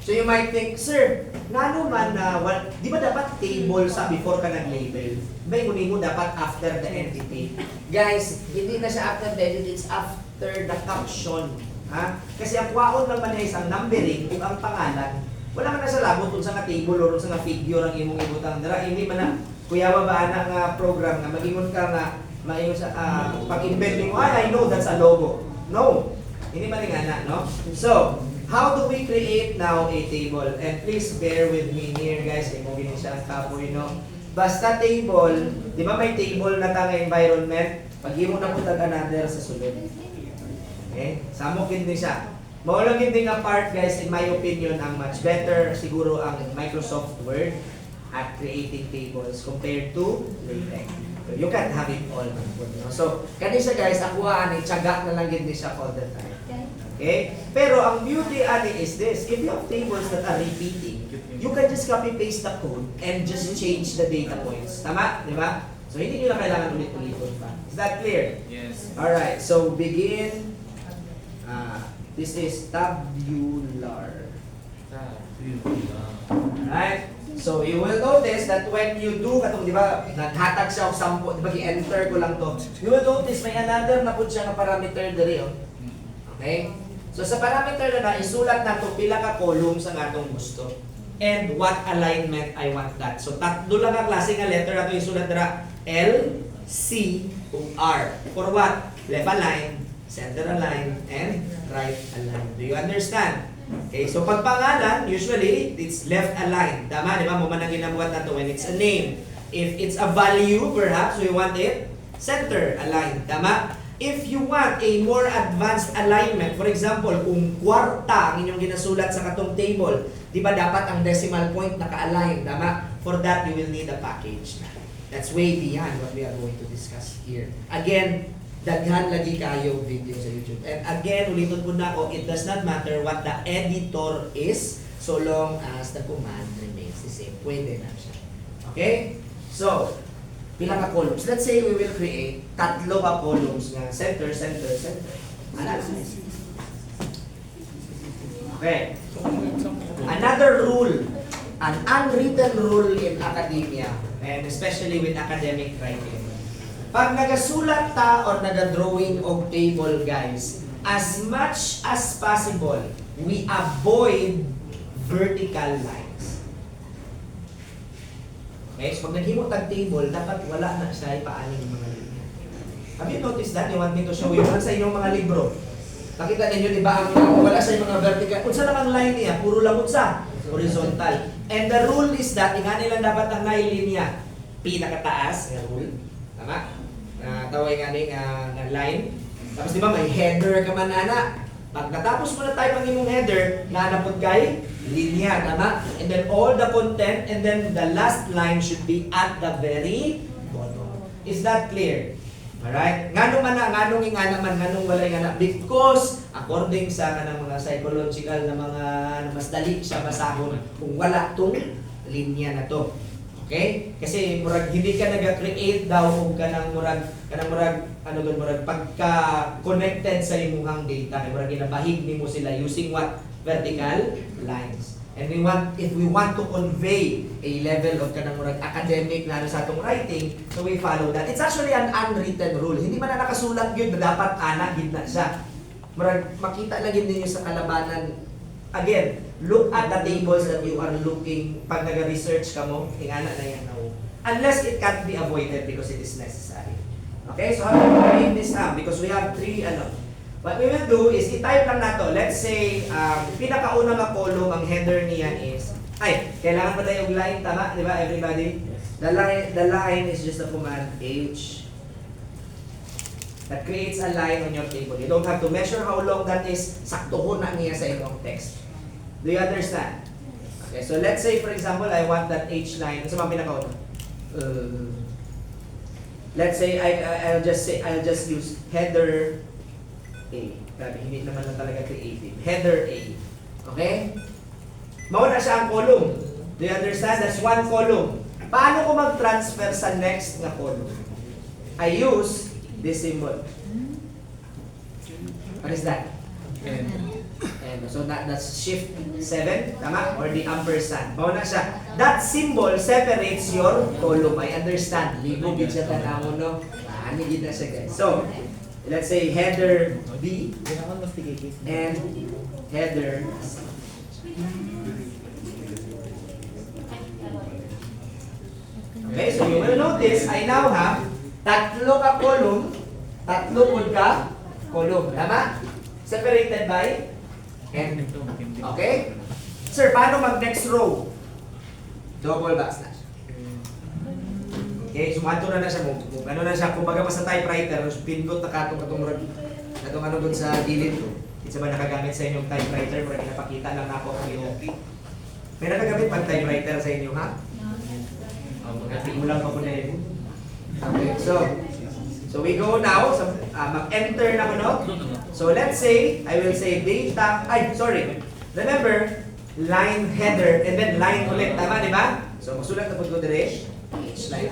So you might think, sir, nano man na, di ba dapat table sa before ka nag-label? May kunin mo dapat after the entity. Guys, hindi na siya after the entity, it's after the caption. Ha? Kasi ang kwaon naman ay isang numbering kung ang pangalan, wala man na sa labot kung sa nga table o sa nga figure ang imong ibutang dira. Hindi man na, kuya ba na nga program na mag-ingon ka nga, mag-ingon sa, pag-invent mo, I know that's a logo. No. Hindi man nga na, no? So, how do we create now a table? And please bear with me here, guys. Imo gini siya ang kapoy, no? Basta table, di ba may table na tanga environment? Pag-imo na po another sa sulod. Okay? Samokin din siya. Maulang hindi nga part, guys, in my opinion, ang much better siguro ang Microsoft Word at creating tables compared to LaTeX. So, you can have it all. No? So, kanisa guys, akuhaan, itsaga na lang din siya all the time. Okay? Pero ang beauty ani is this, if you have tables that are repeating, you can just copy-paste the code and just change the data points. Tama? Di ba? So, hindi nyo na kailangan ulit-ulit pa. Is that clear? Yes. Alright, so begin. This is tabular. Alright? So, you will notice that when you do, katong di ba, naghatag siya o 10, di ba, i-enter ko lang to. You will notice may another na po siya na parameter diri, oh. Okay? So, sa parameter na isulat na to pila ka columns ang atong gusto. And what alignment I want that. So, tatlo lang ang klase nga letter na to isulat dira. L, C, o R. For what? Left align, center align, and right align. Do you understand? Okay, so pag pangalan, usually, it's left align. Tama, di ba? Mo man ang ginabuhat na to when it's a name. If it's a value, perhaps, we want it center align. Tama? If you want a more advanced alignment, for example, kung kwarta ang inyong ginasulat sa katong table, di ba dapat ang decimal point naka-align, tama? For that, you will need a package. That's way beyond what we are going to discuss here. Again, daghan lagi kayo video sa YouTube. And again, ulitin po na ako, it does not matter what the editor is, so long as the command remains the same. Pwede na siya. Okay? So, pila ka columns. Let's say we will create tatlo ka columns nga center, center, center. Analyze. Okay. Another rule, an unwritten rule in academia, and especially with academic writing. Pag nagasulat ta or nagadrawing og table, guys, as much as possible, we avoid vertical lines. Okay, so pag naghimo tag table, dapat wala na siya ipaaning mga linya. Have you noticed that? You want me to show you sa inyong mga libro? Nakita ninyo, di ba, ang wala sa mga vertical. Unsa namang line niya? Puro lang unsa? Horizontal. And the rule is that, nga nila dapat ang linya pinakataas, nga rule. Tama? Tawag nga nga line. Tapos di ba may header ka man ana. Pag natapos mo na tayo ang imong header, nanapod kay linya, tama? And then all the content and then the last line should be at the very bottom. Is that clear? Alright? Nganong man na, nganong ingana man, nganong walay ingana. Because according sa kanang mga psychological na mga mas dali siya basahon kung wala tong linya na to. Okay? Kasi murag hindi ka naga-create daw og kanang murag ano gon murag pagka connected sa imong data, murag ginabahig nimo sila using what? Vertical lines. And if we want to convey a level of kanang murag academic na sa atong writing, so we follow that. It's actually an unwritten rule. Hindi man na nakasulat gyud na dapat ana gid na siya. Murag makita lang gid ninyo sa kalabanan. Again, look at the tables that you are looking pag nag-research ka mo, ingana na yan na. Unless it can't be avoided because it is necessary. Okay, so how do we create this now? Because we have What we will do is i-type lang nato. Let's say, pinakauna nga column ang header niyan is, kailangan pa tayo yung line, tama? Di ba, everybody? The line is just a command H that creates a line on your table. You don't have to measure how long that is. Saktuhon na niya sa inyong text. Do you understand? Okay, so let's say, for example, I want that H line. Sa mga pinakauna. Let's say, I'll just use header A. Grabe, hindi naman lang talaga creative. Header A. Okay? Mauna siya ang column. Do you understand? That's one column. Paano ko mag-transfer sa next na column? I use this symbol. What is that? And so that's shift 7, tama? Or the ampersand. Mauna siya. That symbol separates your column. I understand. Ligo, big siya tanaw, no? Anigid na siya, guys. So, let's say header B and header C. Okay, so you will notice I now have tatlo ka column, tatlo pod ka column, tama? Separated by and. Okay? Sir, paano mag next row? Double backslash. Okay, so mato na siya mo. Ano na siya, kumbaga pa sa typewriter, pindot na katong ano doon sa gilid ko. Isa ba nakagamit sa inyong typewriter para pinapakita lang ako kung okay. May nakagamit pang typewriter sa inyo, ha? Kasi ulang pa po na yun. Okay, so we go now. So, mag-enter na ko, no? So let's say, I will say data, remember, line header, and then line ulit, tama, di ba? So masulat na po ito dire. Each line.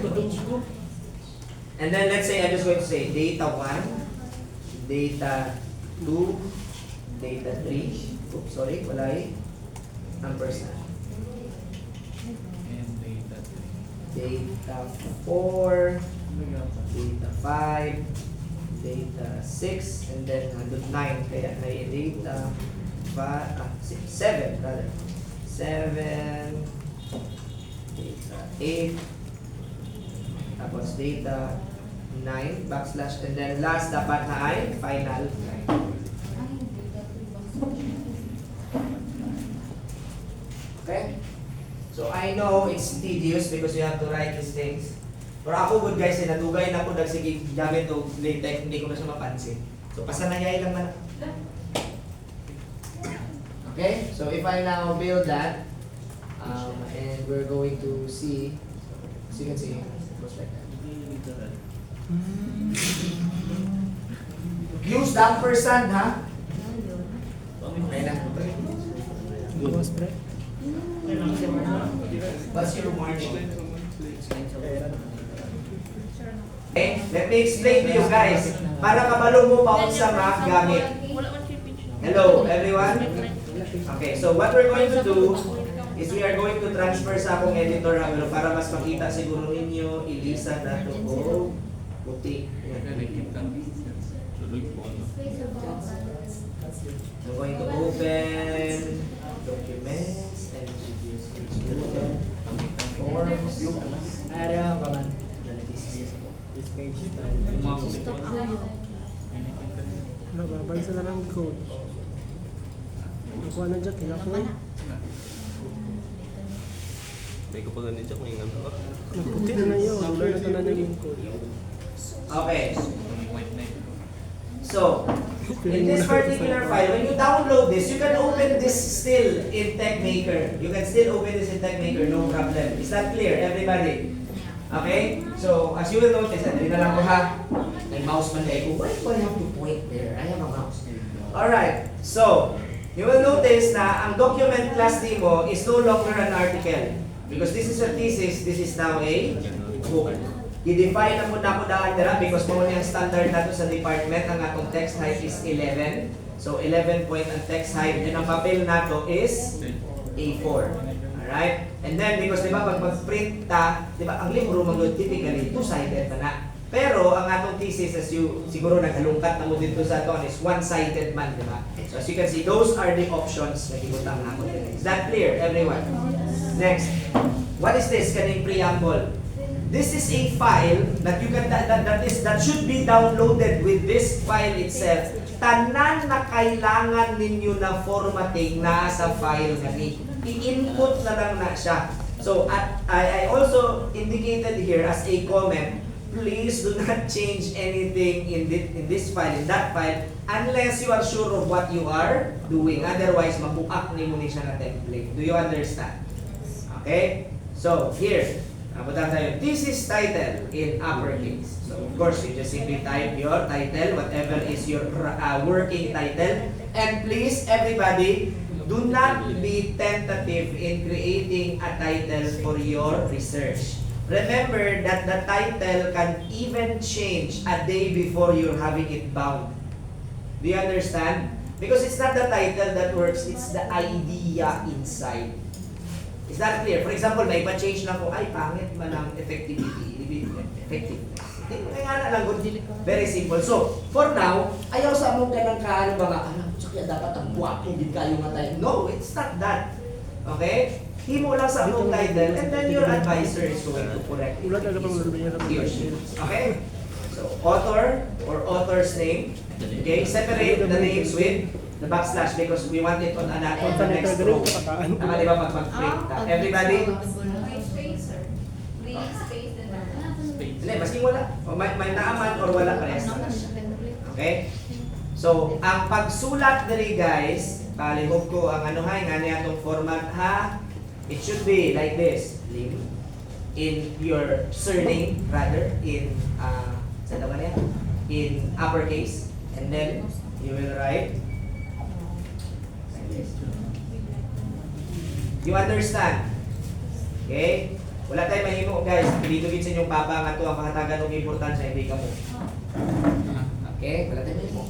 And then let's say, I'm just going to say data 1, data 2, data 3. Oops, sorry, wala eh. Ampersand. Data 4, data 5, data 6, and then 9. Kaya may data 7 rather. 7, data 8, tapos data 9, backslash, and then last dapat na ay final 9. Okay? So I know it's tedious because you have to write these things. Pero ako good guys, natugay na ako nagsige gamit o latex, hindi ko na siya mapansin. So pasanayay lang man. Okay? So if I now build that, and we're going to see, as you can see, it goes like that. Use the ampersand, ha? Okay na. What's your morning? Okay, let me explain to you guys. Para kabalo mo pa sa math gamit. Hello, everyone? Okay, so what we're going to do is we are going to transfer sa akong editor para mas makita siguro ninyo, ilisan na ito ko puti. I'm going to open documents and forms. This page. Nababasa na lang code. Nakuha na dyan, kinakuha. May ko pa ganit siya kung ingat ako. Naputi na yun. Wala na naging code. Okay. So, in this particular file, when you download this, you can open this still in TechMaker. You can still open this in TechMaker, no problem. Is that clear, everybody? Okay? So, as you will notice, andali na lang ko ha. May mouse man kayo. Why do I have to point there? I have a mouse. Alright. So, you will notice na ang document class demo is no longer an article. Because this is a thesis, this is now a book. I-define na muna ko daan dira because mo yung standard nato sa department. Ang atong text height is 11. So 11 point ang text height and ang papel nato is A4. Alright? And then because di ba pag mag-print ta, di ba ang libro magload typically two-sided na. Pero ang atong thesis as you siguro naghalungkat na mo dito sa aton is one-sided man, di ba? So as you can see, those are the options na gibutang nato. Is that clear, everyone? Next. What is this kaning preamble? this is a file that you can that should be downloaded with this file itself. Tanan na kailangan ninyo na formatting na sa file gani. I-input na lang na siya. So I also indicated here as a comment, please do not change anything in this file, in that file, unless you are sure of what you are doing. Otherwise, mabuak ni mo ni siya na template. Do you understand? Okay? So, here, this is title in uppercase. So, of course, you just simply type your title, whatever is your working title. And please, everybody, do not be tentative in creating a title for your research. Remember that the title can even change a day before you're having it bound. Do you understand? Because it's not the title that works, it's the idea inside. Is that clear? For example, may pa-change lang ko, ay, pangit man ang effectivity, effectiveness. Hindi mo nga lang, very simple. So, for now, ayaw sa mong ka ng kaano ba nga, alam, kaya dapat ang buwak, hindi kayo nga tayo. No, it's not that. Okay? Himo lang sa mong title, and then your advisor is going to correct it. He or she. Okay? So, author or author's name. Okay? Separate the names with the backslash because we want it on the next row. Tama di ba pag mag-print? Everybody? May space, sir. May space din na. Hindi, maski wala. O may naaman or wala parehas na lang siya. Okay? So, ang pagsulat diri guys, palihog ko ang ano ha, nga niya itong format ha, it should be like this. Lim. In your surname, rather, in, saan naman yan? In uppercase. And then, you will write you understand? Okay? Wala tayong mahimo guys. Dito gid sa inyong papa nga to ang pangatagan og importansya hindi ka mo. Okay? Wala tayong mahimo.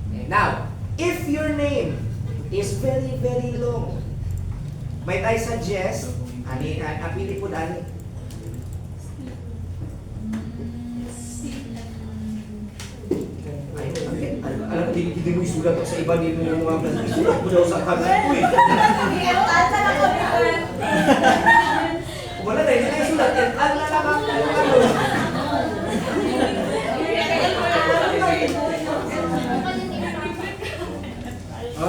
Okay. Now, if your name is very very long, might I suggest apili po ani alam mo, hindi mo isulat sa iba din mo yung mga isulat mo daw sa kagat ko eh. Wala na, hindi na isulat. Ano na lang ang ano.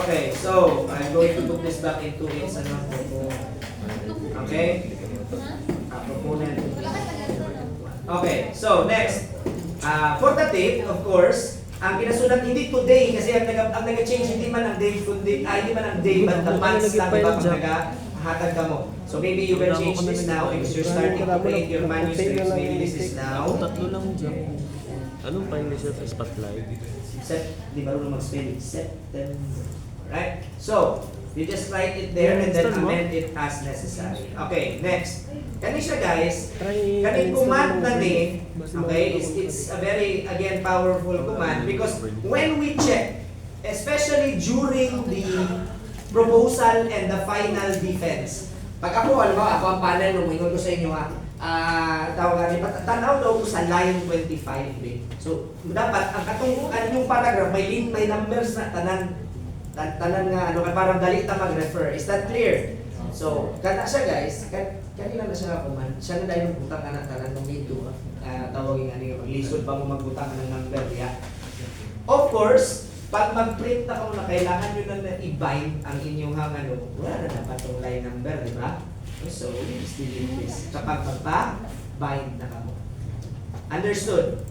Okay, so, I'm going to put this back into its ano. Okay? Proponent. Okay, so next. For the date, of course, ang kinasulat hindi today kasi ang nag-change hindi man ang date kundi hindi man ang day but the months lang diba pag naghahatag ka mo. So maybe you can change this now because you're starting to create your manuscripts. Maybe this is now. Tatlo lang dyan. Anong pa English sa spotlight? Di marunong mag-spell. September. Right? So, you just write it there and then amend it as necessary. Okay, next. Kani siya guys, kani command na ni, okay, it's a very, again, powerful command because when we check, especially during the proposal and the final defense, pag ako, alam mo, ako ang panel, nung ingon ko sa inyo ha, tawag nga, tanaw daw ko sa line 25 eh. So, dapat, ang katungkuan yung paragraph, may numbers na tanan nga, ano, parang dali ta mag-refer. Is that clear? So, kana siya guys, kanina na siya command, siya na dahil magbutang ka na tanan ng dito, tawagin nga niyo, lisod ba mo magbutang ng number, yeah? Of course, pag mag-print na kung na kailangan nyo na i-bind ang inyong ano, wala na dapat yung line number, di ba? So, we just delete this. Kapag magpa-bind na kamo. Understood?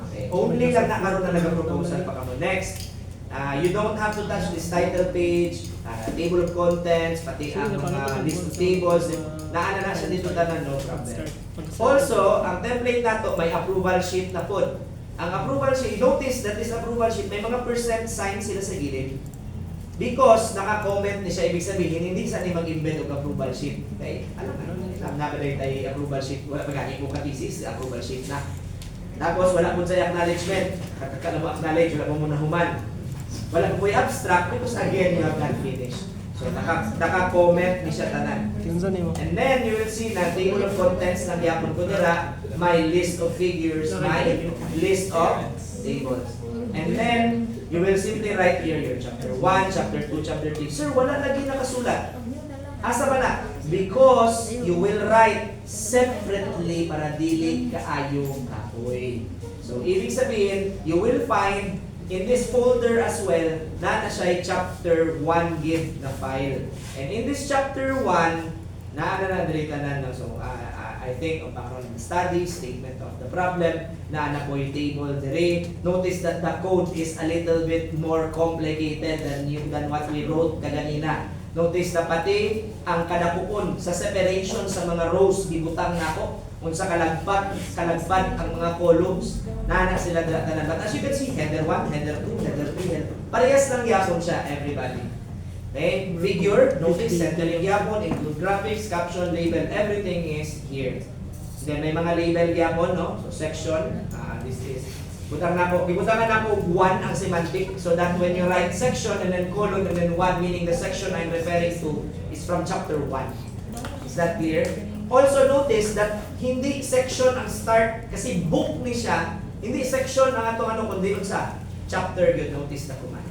Okay. Only lang nakaroon na nag-proposal pa kamo. Next, you don't have to touch this title page, table of contents, pati ang mga list of tables, naana na siya dito tanan, no problem. Also, ang template nato may approval sheet na pod. Ang approval sheet, notice that this approval sheet, may mga percent sign sila sa gilid. Because naka-comment ni siya, ibig sabihin, hindi sa ni mag-embed og approval sheet. Okay? Alam na ba tayo approval sheet? Wala pag-ani mo ka-thesis, approval sheet na. Tapos, wala mo sa acknowledgement. Kakakala mo acknowledge, wala mo muna human. Wala po yung abstract because again, you have not finished. So, naka-comment ni siya tanan. And then, you will see na table of contents na gyapon ko nila, my list of figures, my list of tables. And then, you will simply write here your chapter 1, chapter 2, chapter 3. Sir, wala lagi nakasulat. Asa ba na? Because you will write separately para dili kaayong kahoy. So, ibig sabihin, you will find in this folder as well, na siya chapter 1 give na file. And in this chapter 1, na-delete na. So, I think of background study, statement of the problem, na po yung table dire. Notice that the code is a little bit more complicated than what we wrote kaganina. Notice na pati ang kadapupon sa separation sa mga rows, gibutang nako. Unsa kalagpad ang mga columns na sila tanan. But as you can see, header 1, header 2, header 3, header. Parehas lang yapon siya, everybody. Okay? Figure, notice, centering yapon, include graphics, caption, label, everything is here. Then may mga label yapon, no? So section, this is gibutangan na ko 1 ang semantic, so that when you write section and then colon and then 1, meaning the section I'm referring to is from chapter 1. Is that clear? Also notice that hindi section ang start kasi book ni siya, hindi section ang atong kundi sa chapter yun, notice na kuman.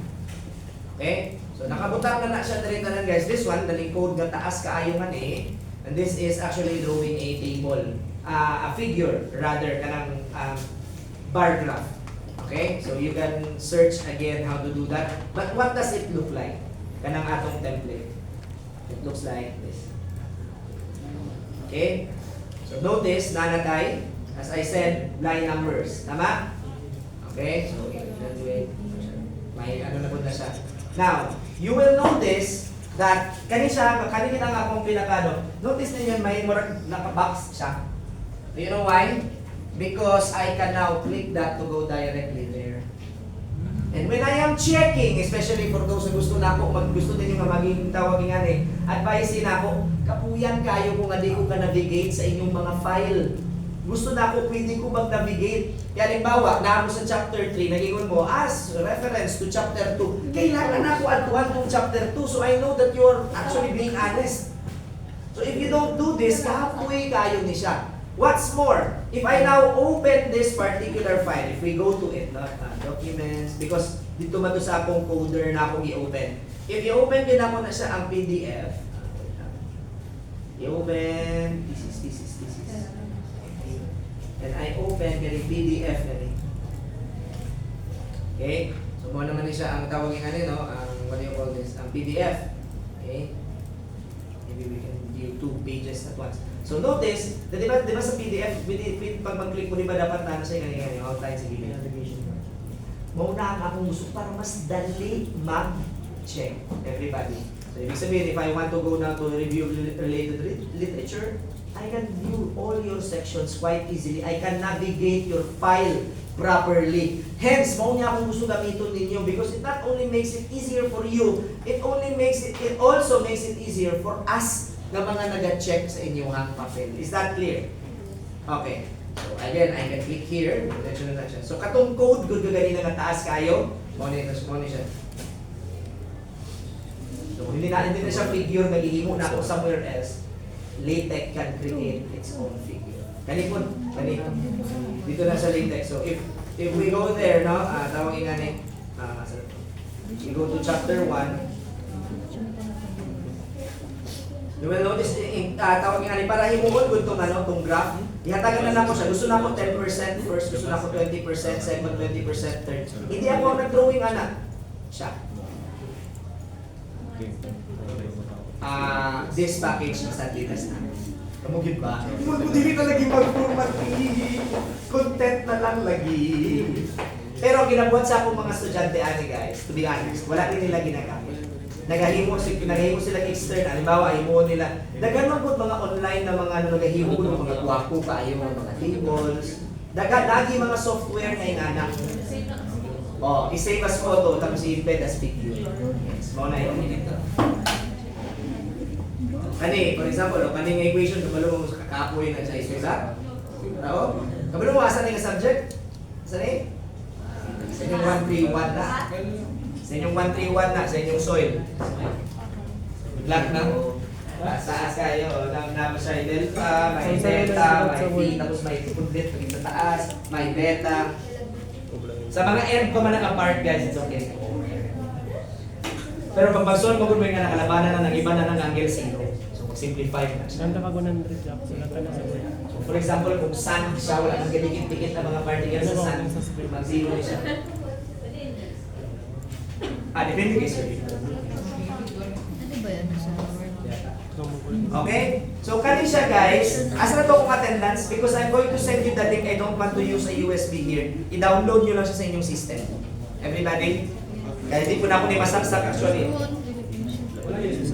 Okay? So nakabutang na siya diri tanan guys. This one daling code nga taas kaayo man and this is actually drawing a table, a figure rather kanang bar graph. Okay? So you can search again how to do that. But what does it look like? Kanang atong template. It looks like this. Okay? So notice, nanatay, as I said, line numbers. Tama? Okay? So, may ano na po na siya. Now, you will notice that kanina nga akong pinakano, notice ninyo may naka-box siya. Do you know why? Because I can now click that to go directly there. And when I am checking, especially for those na gusto na ako, gusto din yung maging tawagin nga advice na ako, kapuyan kayo kung hindi ko ka-navigate sa inyong mga file. Gusto na ako, pwede ko mag-navigate. Kaya halimbawa, na sa chapter 3, nagingon mo, as reference to chapter 2, kailangan na ako atuan ng chapter 2, so I know that you're actually being honest. So if you don't do this, kahapoy kayo ni siya. What's more, if I now open this particular file, if we go to it, documents, because dito man to sa akong folder na akong i-open. If you open din ako na siya ang PDF, i-open, this is. And I open kaya PDF na rin. Okay? So mo naman siya ang tawagin no? Ang what do you call this? Ang PDF. Okay? Maybe we can view 2 pages at once. So notice, di ba sa PDF, pag mag-click mo, di ba dapat na siya yung outline sa gilid? Mauna ang akong gusto para mas dali mag-check, everybody. So ibig sabihin, if I want to go now to review related literature, I can view all your sections quite easily. I can navigate your file properly. Hence, mauna akong gusto gamitin ninyo because it not only makes it easier for you, it also makes it easier for us na mga nag-check sa inyong papel. Is that clear? Okay. So again, I can click here. Na siya. So katong code, good ganina nga taas kayo. Muna siya. So hindi na siya figure, naghihimo na ako somewhere else. LaTeX can create its own figure. Kanipon. Dito na sa LaTeX. So if we go there, no, tawagin nga ni, we go to chapter 1. You will notice, tawagin nga ni, para himuon ko itong graph, ihatagan na lang ko siya. Gusto na ako 10% first, gusto na ako 20%, second 20%, third. Hindi ako ang nag-drawing anak. Siya. This package sa Adidas na. Kamugid ba? Hindi na lagi mag-format, content na lang lagi. Pero ginabuhat sa akong mga estudyante, guys, to be honest, wala din nila ginagamit. Nagahimo sila extern, halimbawa, himuon nila. Dagan po mga online na mga nagahimo ng mga guwapo pa, yung mga tables. Lagi mga software na inanak. I-save as photo, tapos i-embed as picture. Yes, mauna yung dito. For example, kaning equation, kabalo mo sa kakapoy na sa isula. Kabalo mo, asan yung subject? Asan eh? Sa inyong 131 na. Sa inyong 131 na, sa inyong soil. Good luck na. Taas kayo, naman siya yung delta, may beta, may T, tapos may pundit, paging sa taas, may beta. Sa mga end pa man naka-part guys, it's okay. Pero pag mag-solve mo kung may nakalabanan na ng iba na ng angle 0. simplify na siya. Ganda ka 100 Jack. Sulat ka na sa word. So, for example, kung sun siya, wala kang galigit-dikit na mga particles sa sun, mag-zero na siya. Depende kay sir. Ano ba yan sa word? Okay? So, kani siya guys, asa na to kung attendance? Because I'm going to send you the link. I don't want to use a USB here. I-download nyo lang siya sa inyong system. Everybody? Kaya hindi ko na ako ni masaksak actually. Philippines.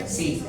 C.